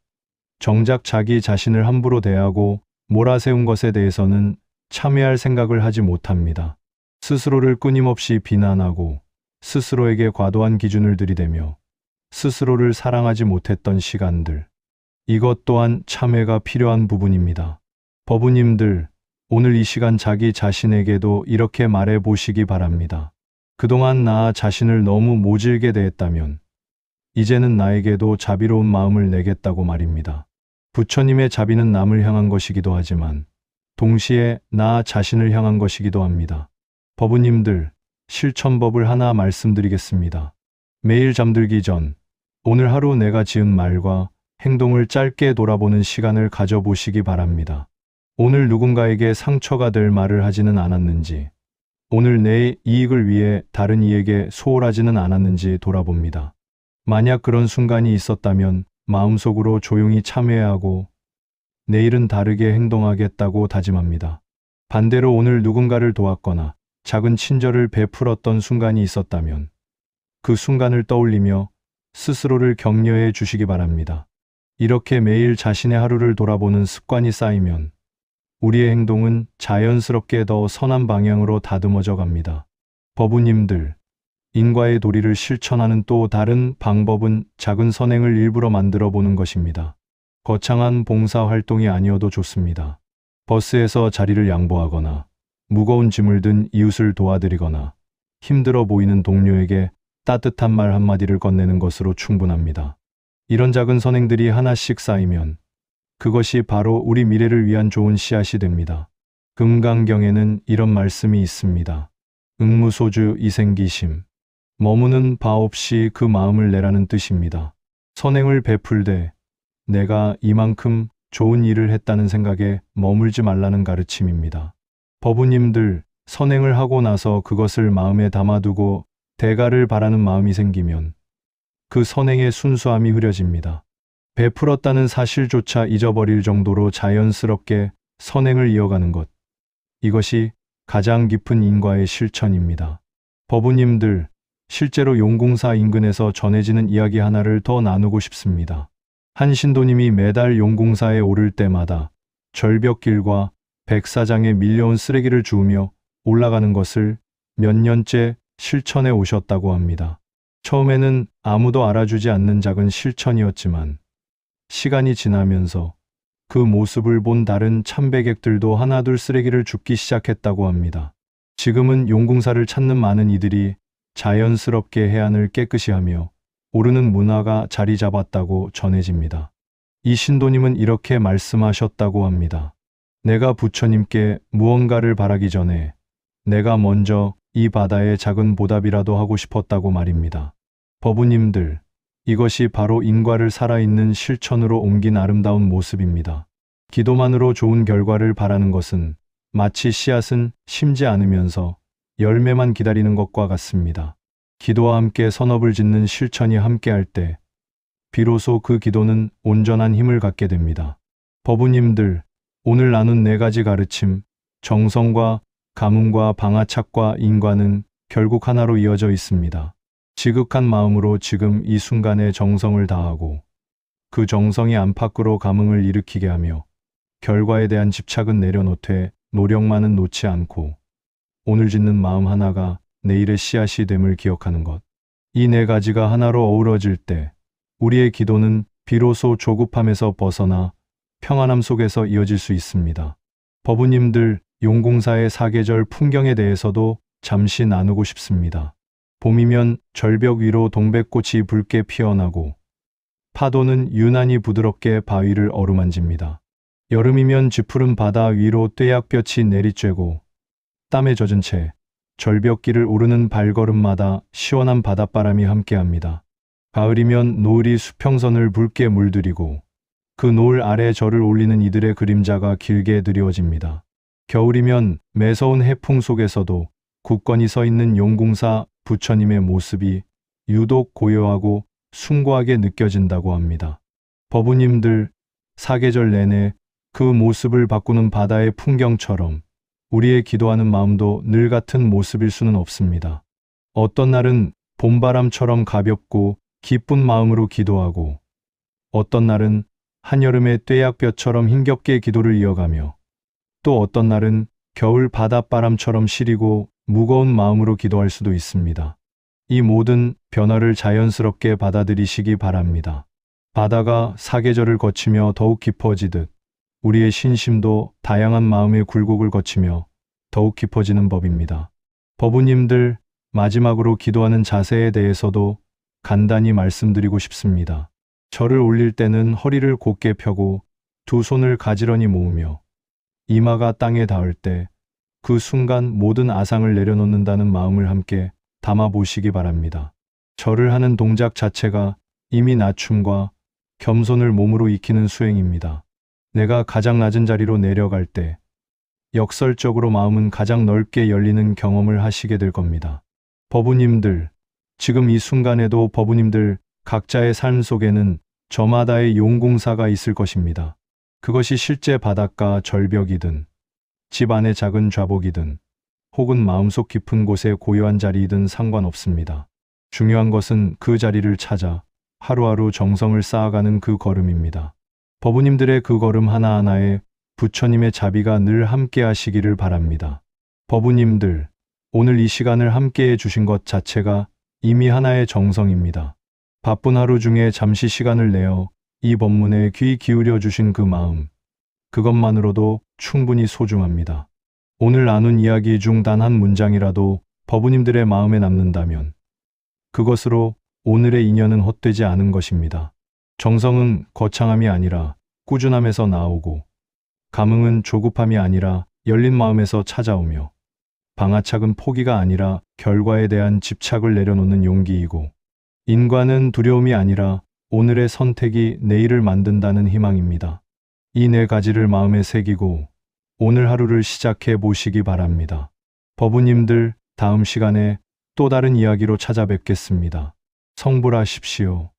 정작 자기 자신을 함부로 대하고 몰아세운 것에 대해서는 참회할 생각을 하지 못합니다. 스스로를 끊임없이 비난하고 스스로에게 과도한 기준을 들이대며 스스로를 사랑하지 못했던 시간들, 이것 또한 참회가 필요한 부분입니다. 법우님들, 오늘 이 시간 자기 자신에게도 이렇게 말해 보시기 바랍니다. 그동안 나 자신을 너무 모질게 대했다면 이제는 나에게도 자비로운 마음을 내겠다고 말입니다. 부처님의 자비는 남을 향한 것이기도 하지만 동시에 나 자신을 향한 것이기도 합니다. 법우님들, 실천법을 하나 말씀드리겠습니다. 매일 잠들기 전 오늘 하루 내가 지은 말과 행동을 짧게 돌아보는 시간을 가져보시기 바랍니다. 오늘 누군가에게 상처가 될 말을 하지는 않았는지, 오늘 내 이익을 위해 다른 이에게 소홀하지는 않았는지 돌아봅니다. 만약 그런 순간이 있었다면 마음속으로 조용히 참회하고 내일은 다르게 행동하겠다고 다짐합니다. 반대로 오늘 누군가를 도왔거나 작은 친절을 베풀었던 순간이 있었다면 그 순간을 떠올리며 스스로를 격려해 주시기 바랍니다. 이렇게 매일 자신의 하루를 돌아보는 습관이 쌓이면 우리의 행동은 자연스럽게 더 선한 방향으로 다듬어져 갑니다. 법우님들, 인과의 도리를 실천하는 또 다른 방법은 작은 선행을 일부러 만들어 보는 것입니다. 거창한 봉사 활동이 아니어도 좋습니다. 버스에서 자리를 양보하거나 무거운 짐을 든 이웃을 도와드리거나 힘들어 보이는 동료에게 따뜻한 말 한마디를 건네는 것으로 충분합니다. 이런 작은 선행들이 하나씩 쌓이면 그것이 바로 우리 미래를 위한 좋은 씨앗이 됩니다. 금강경에는 이런 말씀이 있습니다. 응무소주 이생기심, 머무는 바 없이 그 마음을 내라는 뜻입니다. 선행을 베풀되 내가 이만큼 좋은 일을 했다는 생각에 머물지 말라는 가르침입니다. 법우님들, 선행을 하고 나서 그것을 마음에 담아두고 대가를 바라는 마음이 생기면 그 선행의 순수함이 흐려집니다. 베풀었다는 사실조차 잊어버릴 정도로 자연스럽게 선행을 이어가는 것, 이것이 가장 깊은 인과의 실천입니다. 법우님들, 실제로 용궁사 인근에서 전해지는 이야기 하나를 더 나누고 싶습니다. 한 신도님이 매달 용궁사에 오를 때마다 절벽길과 백사장에 밀려온 쓰레기를 주우며 올라가는 것을 몇 년째 실천해 오셨다고 합니다. 처음에는 아무도 알아주지 않는 작은 실천이었지만 시간이 지나면서 그 모습을 본 다른 참배객들도 하나둘 쓰레기를 줍기 시작했다고 합니다. 지금은 용궁사를 찾는 많은 이들이 자연스럽게 해안을 깨끗이 하며 오르는 문화가 자리 잡았다고 전해집니다. 이 신도님은 이렇게 말씀하셨다고 합니다. 내가 부처님께 무언가를 바라기 전에 내가 먼저 이 바다에 작은 보답이라도 하고 싶었다고 말입니다. 법우님들, 이것이 바로 인과를 살아있는 실천으로 옮긴 아름다운 모습입니다. 기도만으로 좋은 결과를 바라는 것은 마치 씨앗은 심지 않으면서 열매만 기다리는 것과 같습니다. 기도와 함께 선업을 짓는 실천이 함께할 때 비로소 그 기도는 온전한 힘을 갖게 됩니다. 법우님들, 오늘 나눈 4가지 가르침, 정성과 가뭄과 방아착과 인과는 결국 하나로 이어져 있습니다. 지극한 마음으로 지금 이 순간에 정성을 다하고 그 정성이 안팎으로 감흥을 일으키게 하며 결과에 대한 집착은 내려놓되 노력만은 놓지 않고 오늘 짓는 마음 하나가 내일의 씨앗이 됨을 기억하는 것. 이 4가지가 하나로 어우러질 때 우리의 기도는 비로소 조급함에서 벗어나 평안함 속에서 이어질 수 있습니다. 법우님들, 용궁사의 사계절 풍경에 대해서도 잠시 나누고 싶습니다. 봄이면 절벽 위로 동백꽃이 붉게 피어나고 파도는 유난히 부드럽게 바위를 어루만집니다. 여름이면 쥐푸른 바다 위로 떼약볕이 내리쬐고 땀에 젖은 채 절벽길을 오르는 발걸음마다 시원한 바닷바람이 함께합니다. 가을이면 노을이 수평선을 붉게 물들이고 그 노을 아래 절을 올리는 이들의 그림자가 길게 드리워집니다. 겨울이면 매서운 해풍 속에서도 굳건히 서 있는 용궁사 부처님의 모습이 유독 고요하고 숭고하게 느껴진다고 합니다. 법우님들, 사계절 내내 그 모습을 바꾸는 바다의 풍경처럼 우리의 기도하는 마음도 늘 같은 모습일 수는 없습니다. 어떤 날은 봄바람처럼 가볍고 기쁜 마음으로 기도하고 어떤 날은 한여름의 떼약볕처럼 힘겹게 기도를 이어가며 또 어떤 날은 겨울 바닷바람처럼 시리고 무거운 마음으로 기도할 수도 있습니다. 이 모든 변화를 자연스럽게 받아들이시기 바랍니다. 바다가 사계절을 거치며 더욱 깊어지듯 우리의 신심도 다양한 마음의 굴곡을 거치며 더욱 깊어지는 법입니다. 법우님들, 마지막으로 기도하는 자세에 대해서도 간단히 말씀드리고 싶습니다. 절을 올릴 때는 허리를 곧게 펴고 두 손을 가지런히 모으며 이마가 땅에 닿을 때 그 순간 모든 아상을 내려놓는다는 마음을 함께 담아 보시기 바랍니다. 절을 하는 동작 자체가 이미 낮춤과 겸손을 몸으로 익히는 수행입니다. 내가 가장 낮은 자리로 내려갈 때 역설적으로 마음은 가장 넓게 열리는 경험을 하시게 될 겁니다. 법우님들, 지금 이 순간에도 법우님들 각자의 삶 속에는 저마다의 용궁사가 있을 것입니다. 그것이 실제 바닷가 절벽이든 집 안의 작은 좌복이든 혹은 마음속 깊은 곳의 고요한 자리이든 상관없습니다. 중요한 것은 그 자리를 찾아 하루하루 정성을 쌓아가는 그 걸음입니다. 법우님들의 그 걸음 하나하나에 부처님의 자비가 늘 함께 하시기를 바랍니다. 법우님들, 오늘 이 시간을 함께 해주신 것 자체가 이미 하나의 정성입니다. 바쁜 하루 중에 잠시 시간을 내어 이 법문에 귀 기울여 주신 그 마음, 그것만으로도 충분히 소중합니다. 오늘 나눈 이야기 중 단 한 문장이라도 법우님들의 마음에 남는다면 그것으로 오늘의 인연은 헛되지 않은 것입니다. 정성은 거창함이 아니라 꾸준함에서 나오고 감흥은 조급함이 아니라 열린 마음에서 찾아오며 방아착은 포기가 아니라 결과에 대한 집착을 내려놓는 용기이고 인과는 두려움이 아니라 오늘의 선택이 내일을 만든다는 희망입니다. 이 4가지를 마음에 새기고 오늘 하루를 시작해 보시기 바랍니다. 법우님들, 다음 시간에 또 다른 이야기로 찾아뵙겠습니다. 성불하십시오.